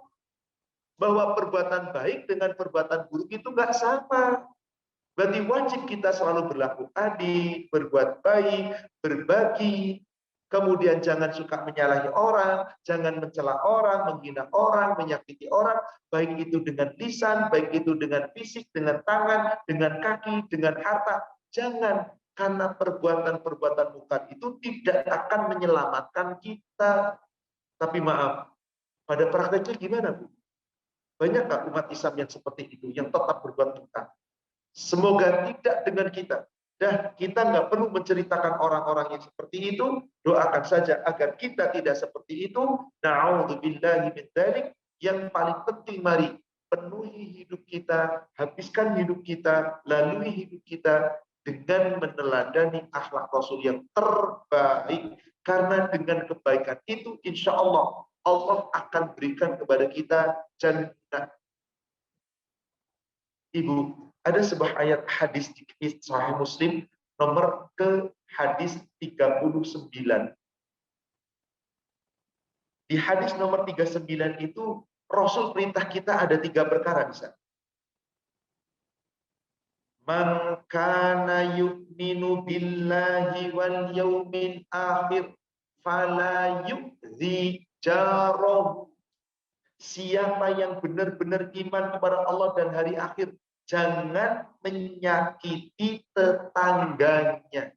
bahwa perbuatan baik dengan perbuatan buruk itu nggak sama. Berarti wajib kita selalu berlaku adil, berbuat baik, berbagi. Kemudian jangan suka menyalahi orang, jangan mencela orang, menghina orang, menyakiti orang, baik itu dengan lisan, baik itu dengan fisik, dengan tangan, dengan kaki, dengan harta. Jangan, karena perbuatan-perbuatan munkar itu tidak akan menyelamatkan kita. Tapi maaf, pada prakteknya gimana, Bu? Banyakkah umat Islam yang seperti itu, yang tetap berbuat munkar? Semoga tidak dengan kita. Dan kita nggak perlu menceritakan orang-orang yang seperti itu. Doakan saja agar kita tidak seperti itu. Na'udzubillahi min dzalik. Yang paling penting, mari penuhi hidup kita, habiskan hidup kita, lalui hidup kita dengan meneladani akhlak Rasul yang terbaik. Karena dengan kebaikan itu, insya Allah, Allah akan berikan kepada kita jannah. Ibu, ada sebuah ayat hadis di Sahih Muslim nomor ke hadis 39. Di hadis nomor 39 itu Rasul perintah kita ada 3 perkara di sana. Man kana yu'minu billahi wal yaumil akhir fala yu'zi jarahu. Siapa yang benar-benar iman kepada Allah dan hari akhir, jangan menyakiti tetangganya.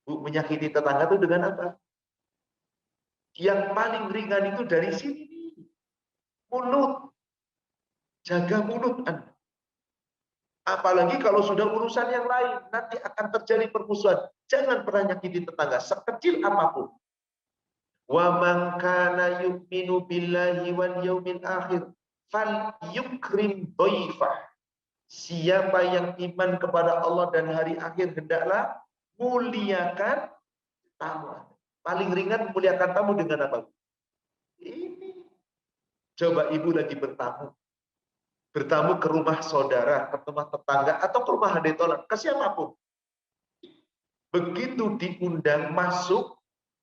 Bu, menyakiti tetangga itu dengan apa? Yang paling ringan itu dari sini. Mulut. Jaga mulut Anda. Apalagi kalau sudah urusan yang lain, nanti akan terjadi permusuhan. Jangan pernah nyakiti tetangga, sekecil apapun. Wa man kana yu'minu billahi wal yaumil akhir fal yukrim dhaifah. Siapa yang iman kepada Allah dan hari akhir, hendaklah muliakan tamu. Paling ringan muliakan tamu dengan apa? Ini. Coba ibu lagi bertamu. Bertamu ke rumah saudara, ke rumah tetangga, atau ke rumah hadetolan, ke siapapun. Begitu diundang masuk,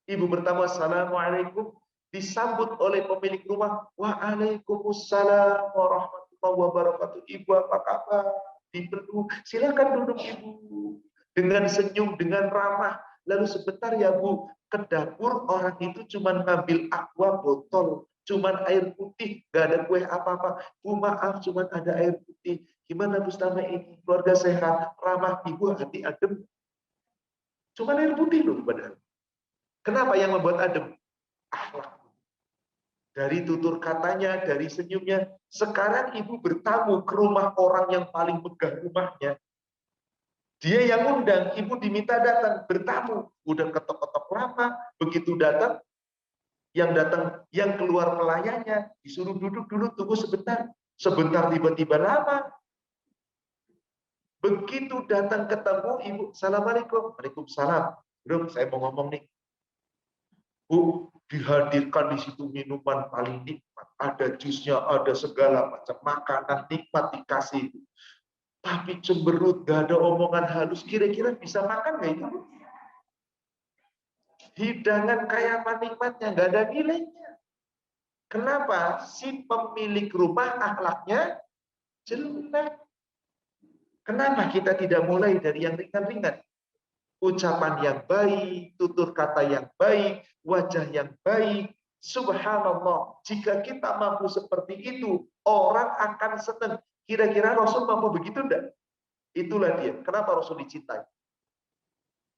ibu bertamu, assalamualaikum, disambut oleh pemilik rumah, waalaikumsalam warahmatullahi wabarakatuh. Ibu apa kabar? Dipeluk, silakan duduk ibu. Dengan senyum, dengan ramah. Lalu sebentar ya Bu, ke dapur orang itu cuma ngambil aqua botol, cuman air putih, nggak ada kue apa-apa. Bu maaf, cuman ada air putih. Gimana Bu selama ini? Keluarga sehat, ramah, ibu hati adem. Cuman air putih loh padahal. Kenapa yang membuat adem? Akhlak. Dari tutur katanya, dari senyumnya. Sekarang ibu bertamu ke rumah orang yang paling megah rumahnya. Dia yang undang, ibu diminta datang, bertamu. Udah ketok-ketok lama, begitu datang, yang keluar pelayannya, disuruh duduk dulu, tunggu sebentar. Sebentar tiba-tiba lama. Begitu datang ketemu ibu, Assalamualaikum. Waalaikumsalam. Bro, saya mau ngomong nih. Bu, dihadirkan di situ minuman paling nikmat. Ada jusnya, ada segala macam makanan nikmat dikasih. Tapi cemberut, gak ada omongan halus. Kira-kira bisa makan nggak itu? Hidangan kayak apa nikmatnya? Gak ada nilainya. Kenapa? Si pemilik rumah akhlaknya jelek. Kenapa kita tidak mulai dari yang ringan-ringan? Ucapan yang baik, tutur kata yang baik, wajah yang baik. Subhanallah, jika kita mampu seperti itu, orang akan senang. Kira-kira Rasul mampu begitu enggak? Itulah dia. Kenapa Rasul dicintai?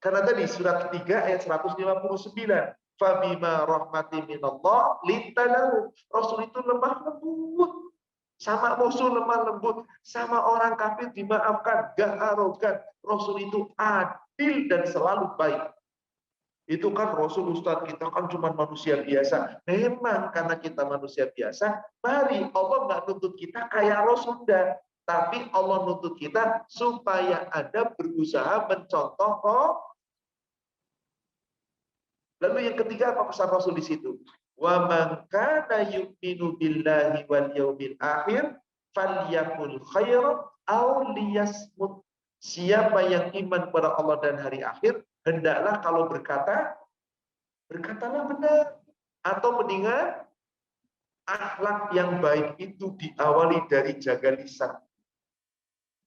Karena tadi surat ketiga ayat 159. Fabima rahmati minallah lintalahu. Rasul itu lemah lembut. Sama musuh lemah lembut. Sama orang kafir dimaafkan. Gak arogan. Rasul itu adil dan selalu baik. Itu kan Rasul, Ustaz, kita kan cuma manusia biasa. Memang karena kita manusia biasa, mari Allah nggak nuntut kita kayak Rasul dah. Tapi Allah nuntut kita supaya ada berusaha mencontoh Rasul. Lalu yang ketiga apa pesan Rasul di situ? Wa man kana yu'minu billahi wal yaumil akhir falyakul khairan aw liyasmut. Siapa yang iman kepada Allah dan hari akhir, hendaklah kalau berkata, berkatalah benar. Atau mendingan, akhlak yang baik itu diawali dari jaga lisan.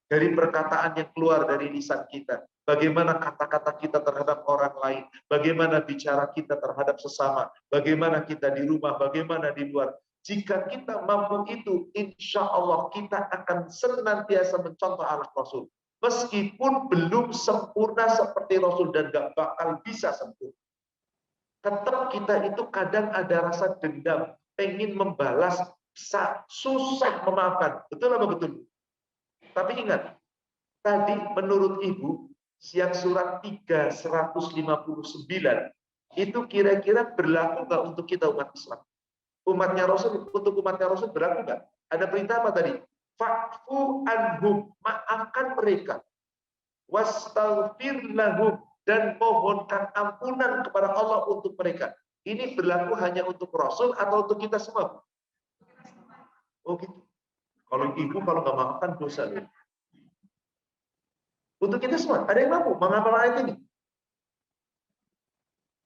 Dari perkataan yang keluar dari lisan kita. Bagaimana kata-kata kita terhadap orang lain. Bagaimana bicara kita terhadap sesama. Bagaimana kita di rumah, bagaimana di luar. Jika kita mampu itu, insya Allah kita akan senantiasa mencontoh anak Rasul. Meskipun belum sempurna seperti Rasul dan gak bakal bisa sempurna. Tetap kita itu kadang ada rasa dendam, pengen membalas, susah memaafkan. Betul apa betul? Tapi ingat, tadi menurut Ibu, yang surat 3, 159, itu kira-kira berlaku nggak untuk kita umat Islam? Umatnya Rasul, untuk umatnya Rasul berlaku nggak? Ada perintah apa tadi? Fa'fu anhum, maafkan mereka. Wastaghfir lahum, dan mohonkan ampunan kepada Allah untuk mereka. Ini berlaku hanya untuk Rasul atau untuk kita semua? Oh gitu. Kalau ibu kalau nggak maafkan dosa. Untuk kita semua, ada yang mampu menghafal ayat ini?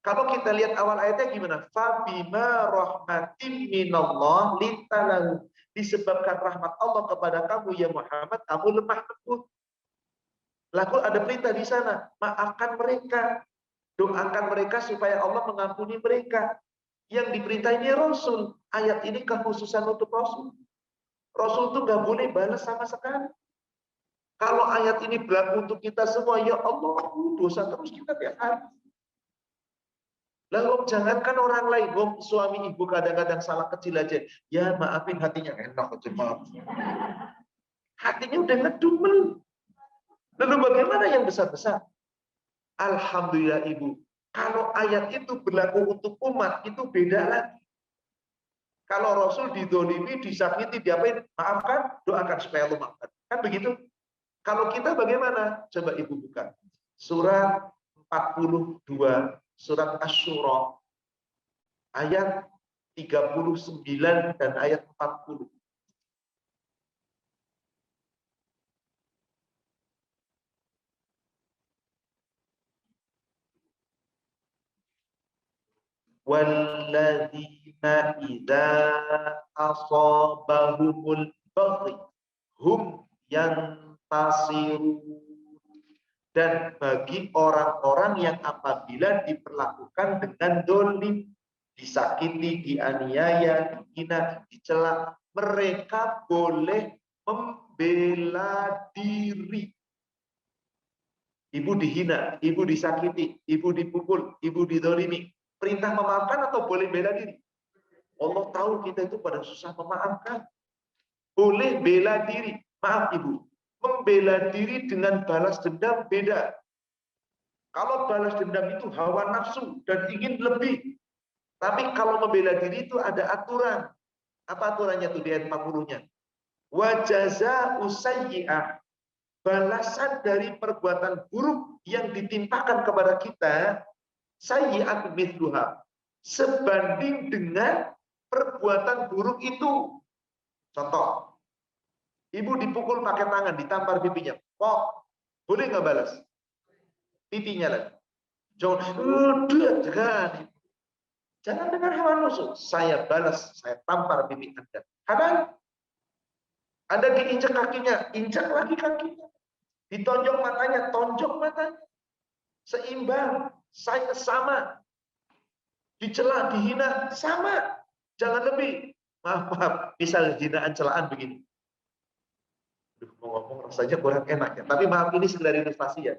Kalau kita lihat awal ayatnya gimana? Fabima rahmatin minallah lintalahu. Disebabkan rahmat Allah kepada kamu ya Muhammad, kamu lemah lembut. Lalu ada perintah di sana, maafkan mereka. Doakan mereka supaya Allah mengampuni mereka. Yang diperintah ini Rasul. Ayat ini kekhususan untuk Rasul. Rasul itu nggak boleh balas sama sekali. Kalau ayat ini berlaku untuk kita semua, ya Allah, dosa terus kita tiap hari. Lalu jangankan orang lain, suami ibu kadang-kadang salah kecil aja, ya maafin hatinya, enak aja maaf. Hatinya udah ngedumel. Lalu bagaimana yang besar-besar? Alhamdulillah ibu, kalau ayat itu berlaku untuk umat, itu beda lagi. Kalau Rasul didolimi, disakiti, diapain, maafkan, doakan supaya Allah maafkan. Kan begitu? Kalau kita bagaimana? Coba ibu buka. Surat 42, surat Asy-Syura, ayat 39 dan ayat 40. Walladzina idza asabahumul baghi hum yantasiru. Dan bagi orang-orang yang apabila diperlakukan dengan dolim, disakiti, dianiaya, dihina, dicela, mereka boleh membela diri. Ibu dihina, ibu disakiti, ibu dipukul, ibu didolimi. Perintah memaafkan atau boleh bela diri? Allah tahu kita itu pada susah memaafkan. Boleh bela diri. Maaf ibu, membela diri dengan balas dendam beda. Kalau balas dendam itu hawa nafsu dan ingin lebih. Tapi kalau membela diri itu ada aturan. Apa aturannya tuh di ayat 40-nya? Wa jazaa'u sayyi'ah balasan dari perbuatan buruk yang ditimpakan kepada kita, sayyi'atun mithluha, sebanding dengan perbuatan buruk itu. Contoh, ibu dipukul pakai tangan, ditampar pipinya. Kok boleh nggak balas? Pipinya lagi. Jangan. Jangan dengar hawa nafsu. Saya balas, saya tampar pipi Anda. Hadang. Anda diinjak kakinya, injak lagi kakinya. Ditonjok matanya, tonjok matanya. Seimbang, saya sama. Dicela, dihina, sama. Jangan lebih. Maaf, misal hinaan celaan begini. Aduh, mau ngomong rasanya kurang enak ya. Tapi maaf, ini sekedar ilustrasi ya.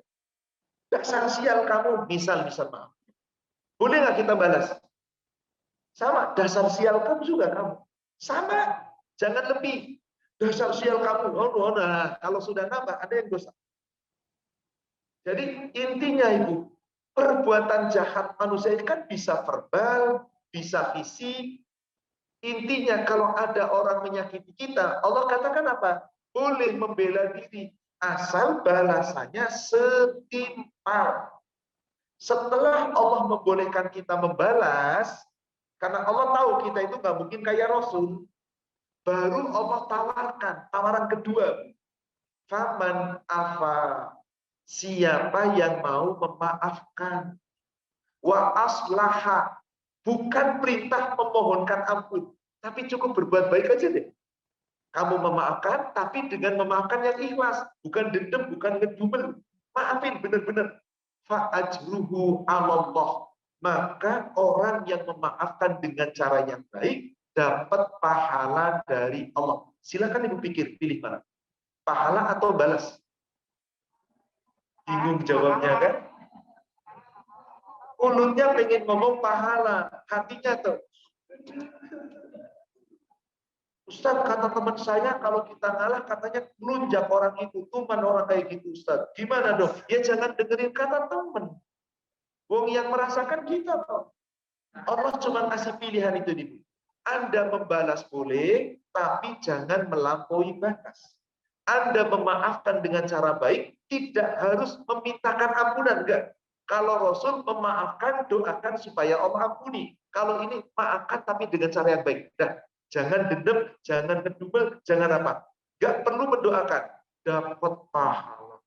Dasar sial kamu, misal maaf. Boleh nggak kita balas? Sama, dasar sial kamu juga kamu. Sama, jangan lebih. Dasar sial kamu. Oh, nah, kalau sudah nambah, ada yang dosa. Jadi intinya Ibu, perbuatan jahat manusia itu kan bisa verbal, bisa fisik. Intinya kalau ada orang menyakiti kita, Allah katakan apa? Boleh membela diri, asal balasannya setimpal. Setelah Allah membolehkan kita membalas, karena Allah tahu kita itu nggak mungkin kayak Rasul, baru Allah tawarkan, tawaran kedua. Faman afa, siapa yang mau memaafkan. Wa aslaha, bukan perintah memohonkan ampun, tapi cukup berbuat baik aja deh. Kamu memaafkan, tapi dengan memaafkan yang ikhlas, bukan dendam, bukan ngedumel. Maafin benar-benar. Fa'ajruhu 'alallah. Maka orang yang memaafkan dengan cara yang baik dapat pahala dari Allah. Silakan Ibu pikir, pilih mana? Pahala atau balas? Bingung jawabnya kan? Mulutnya pengen ngomong pahala, hatinya tuh. Ustaz, kata teman saya kalau kita ngalah katanya melunjak orang itu, tuman orang kayak gitu Ustaz. Gimana dong? Ya jangan dengerin kata teman. Wong yang merasakan kita toh. Allah cuma kasih pilihan itu di bumi. Anda membalas boleh, tapi jangan melampaui batas. Anda memaafkan dengan cara baik, tidak harus memintakan ampunan, enggak. Kalau Rasul memaafkan, doakan supaya Allah ampuni. Kalau ini maafkan tapi dengan cara yang baik. Nah, jangan dendam, jangan kedumel, jangan apa. Enggak perlu mendoakan, dapat pahala.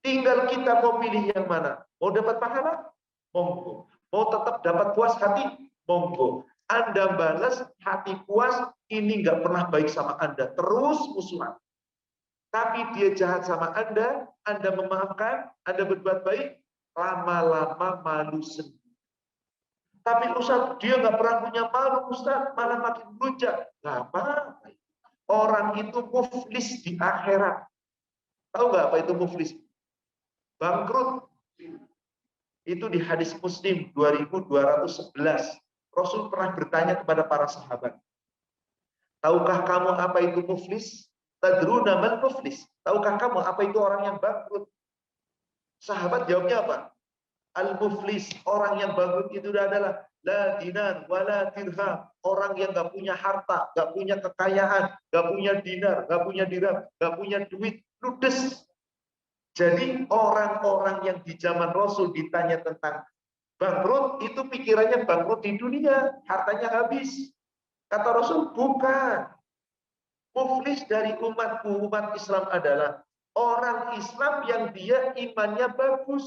Tinggal kita mau pilih yang mana. Mau dapat pahala? Monggo. Mau tetap dapat puas hati? Monggo. Anda balas, hati puas, ini nggak pernah baik sama Anda. Terus musuhan. Tapi dia jahat sama Anda memaafkan, Anda berbuat baik, lama-lama malu sendiri. Tapi Ustaz, dia nggak pernah punya malu, Ustaz, malah makin melunjak. Nggak apa-apa. Orang itu muflis di akhirat. Tahu nggak apa itu muflis? Bangkrut. Itu di hadis Muslim 2211. Rasul pernah bertanya kepada para sahabat, tahukah kamu apa itu muflis? Tadruna man muflis? Tahukah kamu apa itu orang yang bangkrut? Sahabat jawabnya apa? Al-muflis, orang yang bangkrut itu adalah la dinar wala dirham, orang yang nggak punya harta, nggak punya kekayaan, nggak punya dinar, nggak punya dirham, nggak punya duit, ludes. Jadi orang-orang yang di zaman Rasul ditanya tentang bangkrut, itu pikirannya bangkrut di dunia, hartanya habis. Kata Rasul, bukan. Muflis dari umatku, umat Islam adalah orang Islam yang dia imannya bagus.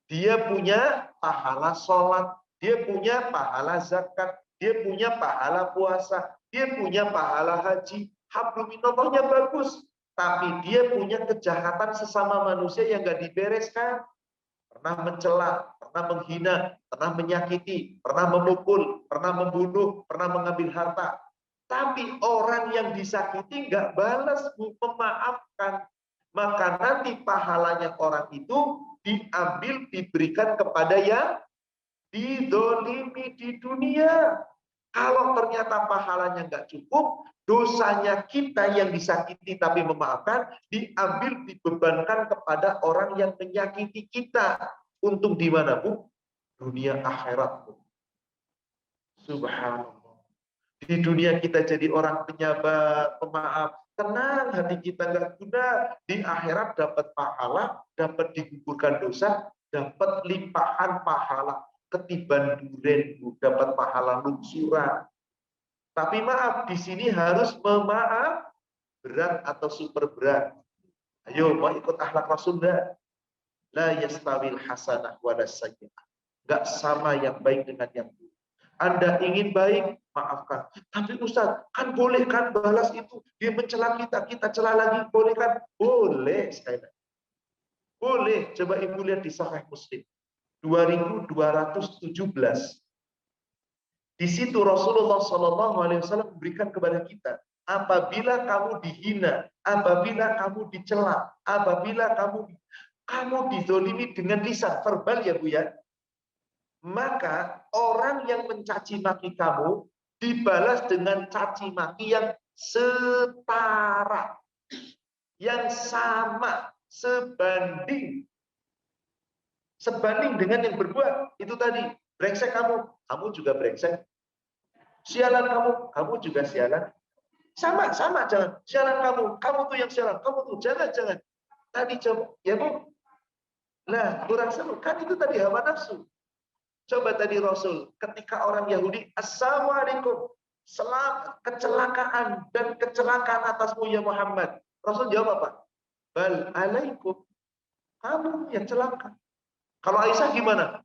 Dia punya pahala sholat, dia punya pahala zakat, dia punya pahala puasa, dia punya pahala haji. Habluminallahnya bagus. Tapi dia punya kejahatan sesama manusia yang nggak dibereskan. Pernah mencela, pernah menghina, pernah menyakiti, pernah memukul, pernah membunuh, pernah mengambil harta. Tapi orang yang disakiti nggak balas, memaafkan. Maka nanti pahalanya orang itu diambil, diberikan kepada yang didolimi di dunia. Kalau ternyata pahalanya nggak cukup, dosanya kita yang disakiti tapi memaafkan, diambil, dibebankan kepada orang yang menyakiti kita. Untung di mana, Bu? Dunia akhirat, Bu. Subhanallah. Di dunia kita jadi orang penyabar, pemaaf. tenang, hati kita nggak guna, di akhirat dapat pahala, dapat digugurkan dosa, dapat limpahan pahala, ketiban duren, dapat pahala lungsuran. Tapi maaf, di sini harus memaaf, berat atau super berat. Ayo, mau ikut akhlak Rasul enggak? La yastawil hasanah wa sayyi'ah. Enggak sama yang baik dengan yang buruk. Anda ingin baik, maafkan. Tapi Ustaz, kan boleh kan balas itu? Dia mencela kita, kita celah lagi, boleh kan? Boleh, sekali lagi. Boleh. Coba Ibu lihat di Sahih Muslim 2217. Di situ Rasulullah SAW memberikan kepada kita, apabila kamu dihina, apabila kamu dicela, apabila kamu dizolimi dengan lisan verbal ya Bu ya, maka orang yang mencaci maki kamu dibalas dengan caci maki yang setara, yang sama, sebanding dengan yang berbuat. Itu tadi, brengsek kamu juga brengsek. Sialan kamu juga sialan. Sama, jangan. Sialan kamu tuh yang sialan, kamu tuh jangan. Tadi coba, ya Bu. Nah, kurang seru. Kan itu tadi hawa nafsu. Coba tadi Rasul, ketika orang Yahudi, Assalamualaikum, selamat, kecelakaan dan kecelakaan atasmu ya Muhammad. Rasul jawab apa? Bal alaikum, kamu yang celaka. Kalau Aisyah gimana?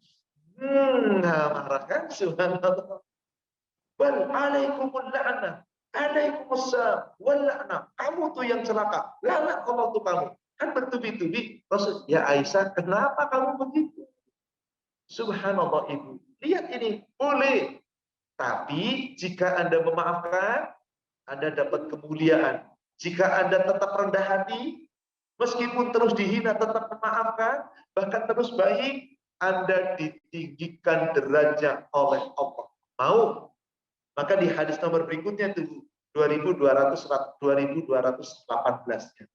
Marah kan? Subhanallah. Bal alaikumul la'nah, alaikumussalam wal la'nah. Kamu tuh yang celaka. Laknat Allah tuh kamu. Kan bertubi-tubi. Rasul, ya Aisyah, kenapa kamu begitu? Subhanallah Ibu. Lihat ini, boleh. Tapi jika Anda memaafkan, Anda dapat kemuliaan. Jika Anda tetap rendah hati, meskipun terus dihina tetap memaafkan, bahkan terus baik, Anda ditinggikan derajat oleh Allah. Mau? Maka di hadis nomor berikutnya itu 2218-nya.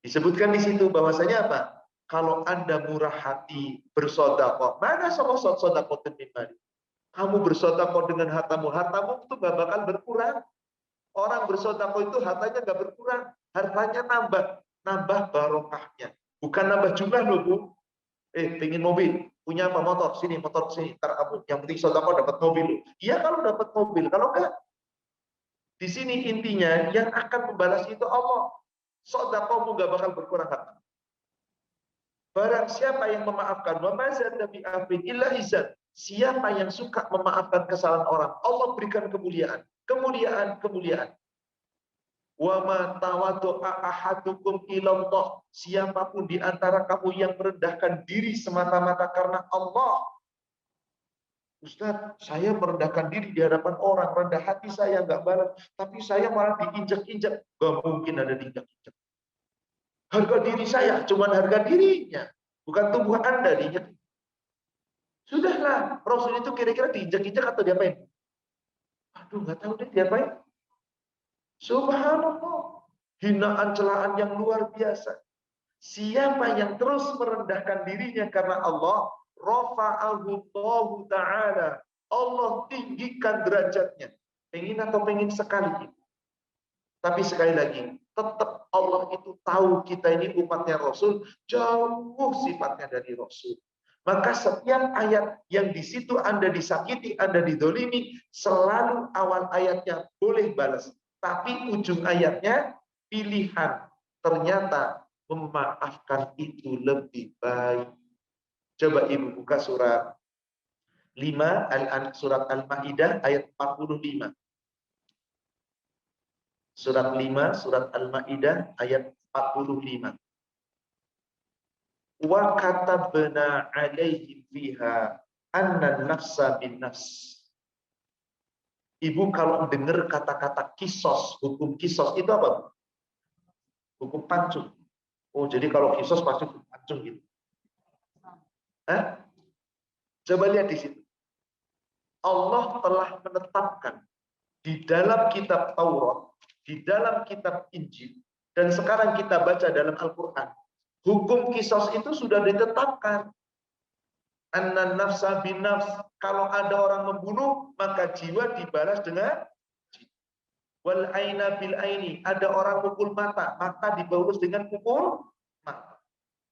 Disebutkan di situ bahwasanya apa? Kalau Anda murah hati, bersedekah, mana sama sedekah mimali? Kamu bersedekah dengan hartamu itu nggak bakal berkurang. Orang bersedekah itu hartanya nggak berkurang, hartanya nambah barokahnya. Bukan nambah jumlah loh Bu. Pengen mobil, punya apa motor sini, ntar kamu yang penting sedekah dapat mobil loh. Iya kalau dapat mobil, kalau enggak di sini intinya yang akan membalas itu Allah. Sedekahmu nggak bakal berkurang harta. Barang siapa yang memaafkan, wa mazada bi afin illa izan. Siapa yang suka memaafkan kesalahan orang, Allah berikan kemuliaan. Wa ma tawaddu'a ahadukum ilallah. Siapapun di antara kamu yang merendahkan diri semata-mata karena Allah. Ustaz, saya merendahkan diri di hadapan orang, rendah hati saya nggak balas, tapi saya malah diinjak-injak. Gak mungkin ada diinjak-injak. Harga diri saya, cuman harga dirinya. Bukan tubuh Anda diinjak. Sudahlah, Rasul itu kira-kira diinjak-injak atau diapain? Aduh, nggak tahu deh diapain. Subhanallah. Hinaan celaan yang luar biasa. Siapa yang terus merendahkan dirinya karena Allah, rafa'ahu Allahu ta'ala. Allah tinggikan derajatnya. Pengen atau pengen sekali. Tapi sekali lagi, tetap Allah itu tahu kita ini umatnya Rasul, jauh sifatnya dari Rasul. Maka setiap ayat yang di situ Anda disakiti, Anda didolimi, selalu awal ayatnya boleh balas. Tapi ujung ayatnya pilihan. Ternyata memaafkan itu lebih baik. Coba Ibu buka surat 5, surat Al-Maidah ayat 45. Surat 5, surat Al-Maidah ayat 45. Wa katabna alaihim fiha anna nafsa bin nafs. Ibu kalau dengar kata-kata kisos, hukum kisos itu apa? Hukum pancung. Oh, jadi kalau kisos pasti hukum pancung gitu. Coba lihat di situ. Allah telah menetapkan di dalam kitab Taurat, di dalam kitab Injil, dan sekarang kita baca dalam Al-Quran. Hukum kisos itu sudah ditetapkan. Anna nafsa bin nafs. Kalau ada orang membunuh, maka jiwa dibalas dengan jiwa. Wal aina bil aini, ada orang pukul mata, mata dibalas dengan pukul mata.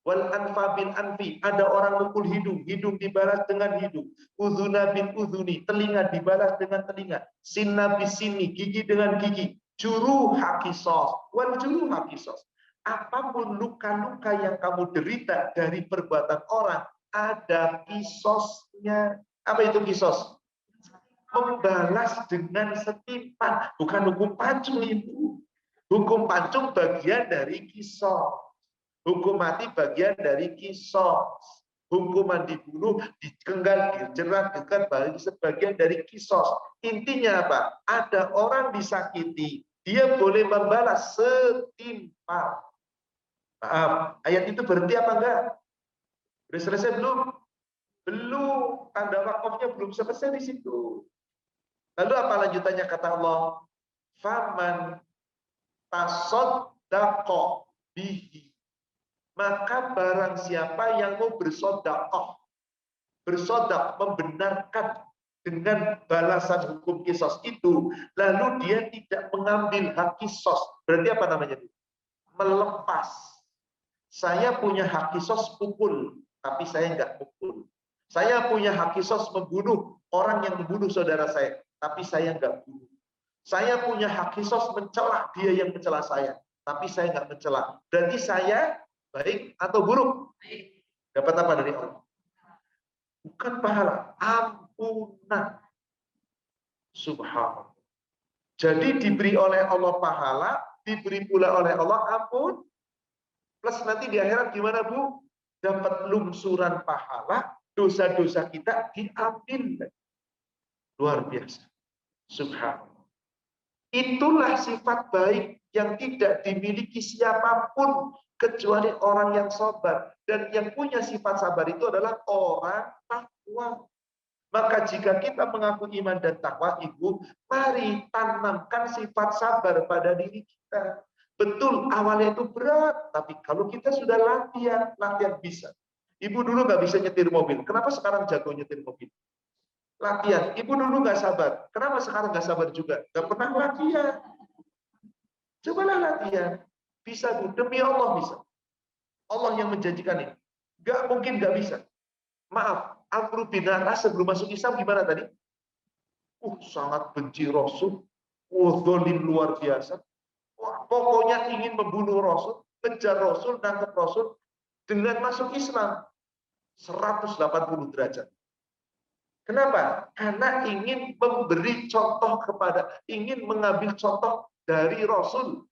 Wal anfa bil anfi, ada orang pukul hidung, hidung dibalas dengan hidung. Uzuna bil uzuni, telinga dibalas dengan telinga. Sinna bis sinni, gigi dengan gigi. Juru hakisos, wal juru hakisos. Apapun luka-luka yang kamu derita dari perbuatan orang, ada kisosnya. Apa itu kisos? Membalas dengan setimpal, bukan hukum pancung itu. Hukum pancung bagian dari kisos. Hukum mati bagian dari kisos. Hukuman dibunuh, dikenggal, dijerat, bagi sebagian dari kisos. Intinya apa? Ada orang disakiti, dia boleh membalas setimpal. Maaf, ayat itu berhenti apa enggak? Sudah selesai belum? Belum. Tanda wakafnya belum selesai di situ. Lalu apa lanjutannya kata Allah? Faman tasaddaqa bihi. Maka barang siapa yang mau bersedekah, membenarkan dengan balasan hukum kisos itu, lalu dia tidak mengambil hak kisos. Berarti apa namanya? Melepas. Saya punya hak kisos pukul, tapi saya enggak pukul. Saya punya hak kisos membunuh orang yang membunuh saudara saya, tapi saya enggak bunuh. Saya punya hak kisos mencela dia yang mencela saya, tapi saya enggak mencela. Berarti saya baik atau buruk? Dapat apa dari Allah? Bukan pahala, ampunan. Subhanallah. Jadi diberi oleh Allah pahala, diberi pula oleh Allah ampun. Plus nanti di akhirat gimana Bu? Dapat lungsuran pahala, dosa-dosa kita diambil. Luar biasa. Subhanallah. Itulah sifat baik yang tidak dimiliki siapapun kecuali orang yang sabar. Dan yang punya sifat sabar itu adalah orang takwa. Maka jika kita mengaku iman dan takwa, Ibu, mari tanamkan sifat sabar pada diri kita. Betul, awalnya itu berat, tapi kalau kita sudah latihan bisa. Ibu dulu nggak bisa nyetir mobil, kenapa sekarang jago nyetir mobil? Latihan. Ibu dulu nggak sabar, kenapa sekarang nggak sabar juga? Nggak pernah latihan. Cobalah latihan. Bisa, Bu, demi Allah bisa. Allah yang menjanjikan ini. Nggak mungkin nggak bisa. Maaf, Amr bin As sebelum masuk Islam gimana tadi? Sangat benci Rasul. Zalim luar biasa. Pokoknya ingin membunuh Rasul, kejar Rasul, nangkep Rasul. Dengan masuk Islam 180 derajat. Kenapa? Karena ingin memberi contoh ingin mengambil contoh dari Rasul.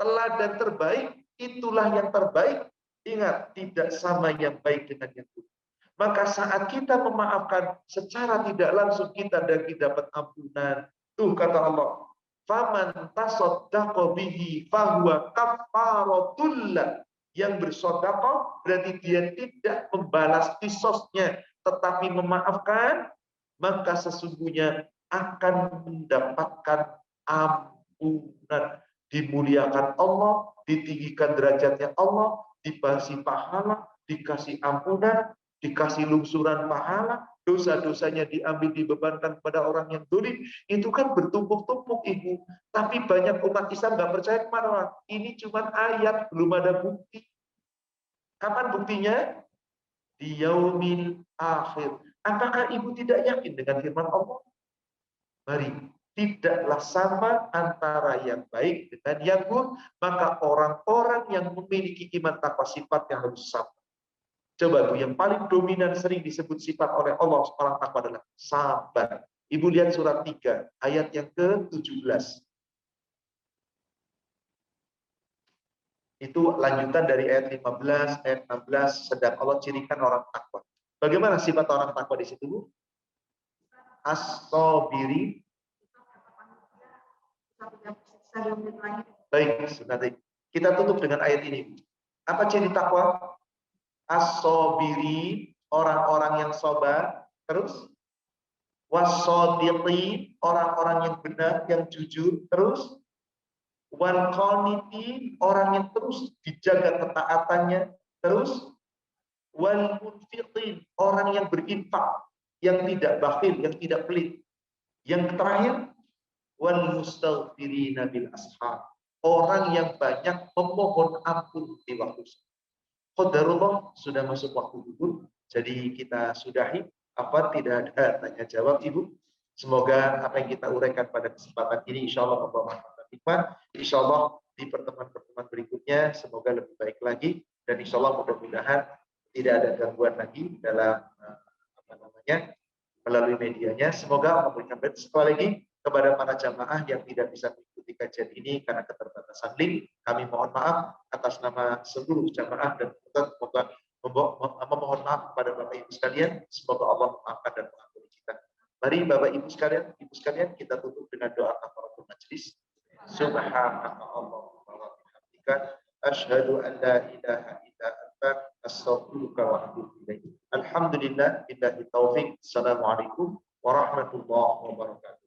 Teladan terbaik, itulah yang terbaik. Ingat, tidak sama yang baik dengan yang buruk. Maka saat kita memaafkan secara tidak langsung kita dapat ampunan. Tuh kata Allah, faman tasaddaqa bihi fahuwa kaffaratul lah. Yang bersedekah berarti dia tidak membalas kisosnya, tetapi memaafkan, maka sesungguhnya akan mendapatkan ampunan. Dimuliakan Allah, ditinggikan derajatnya Allah, dikasih pahala, dikasih ampunan, dikasih lungsuran pahala, dosa-dosanya diambil dibebankan kepada orang yang dolim. Itu kan bertumpuk-tumpuk, Ibu. Tapi banyak umat Islam nggak percaya kemana. Ini cuma ayat, belum ada bukti. Kapan buktinya? Di yaumil akhir. Apakah Ibu tidak yakin dengan firman Allah? Mari, tidaklah sama antara yang baik dengan yang buruk. Maka orang-orang yang memiliki iman takwa sifat yang harus sama. Coba Bu, yang paling dominan sering disebut sifat oleh Allah orang takwa adalah sabar. Ibu lihat surat 3, ayat yang ke-17. Itu lanjutan dari ayat 15, ayat 16, sedang Allah cirikan orang takwa. Bagaimana sifat orang takwa di situ, Bu? As-sabiri. Baik, nanti kita tutup dengan ayat ini. Apa ciri takwa? As-sabiri, orang-orang yang sabar. Terus was-shadiqin, orang-orang yang benar, yang jujur. Terus wal qanitin, orang yang terus dijaga ketaatannya. Terus wal munfiqin, orang yang berinfak, yang tidak bakhil, yang tidak pelit. Yang terakhir wal mustaghfirina bil ashar. Orang yang banyak memohon ampun di waktu sholat. Qadarullah sudah masuk waktu zuhur, jadi kita sudahi. Apa tidak ada tanya jawab Ibu? Semoga apa yang kita uraikan pada kesempatan ini insya Allah membawa manfaat hikmah. Insya Allah di pertemuan-pertemuan berikutnya semoga lebih baik lagi, dan insya Allah mudah-mudahan tidak ada gangguan lagi dalam melalui medianya. Semoga Allah memberikan baik. Sekali lagi kepada para jamaah yang tidak bisa mengikuti kajian ini karena keterbatasan link, kami mohon maaf atas nama seluruh jamaah, dan memohon maaf kepada Bapak Ibu sekalian. Semoga Allah memaafkan dan mengampuni kita. Mari Bapak Ibu sekalian, kita tutup dengan doa kafaratul majelis. Subhanakallahumma wa bihamdika asyhadu an la ilaha illa anta astaghfiruka wa atubu ilaik. Alhamdulillah billahi taufik. Assalamualaikum warahmatullahi wabarakatuh.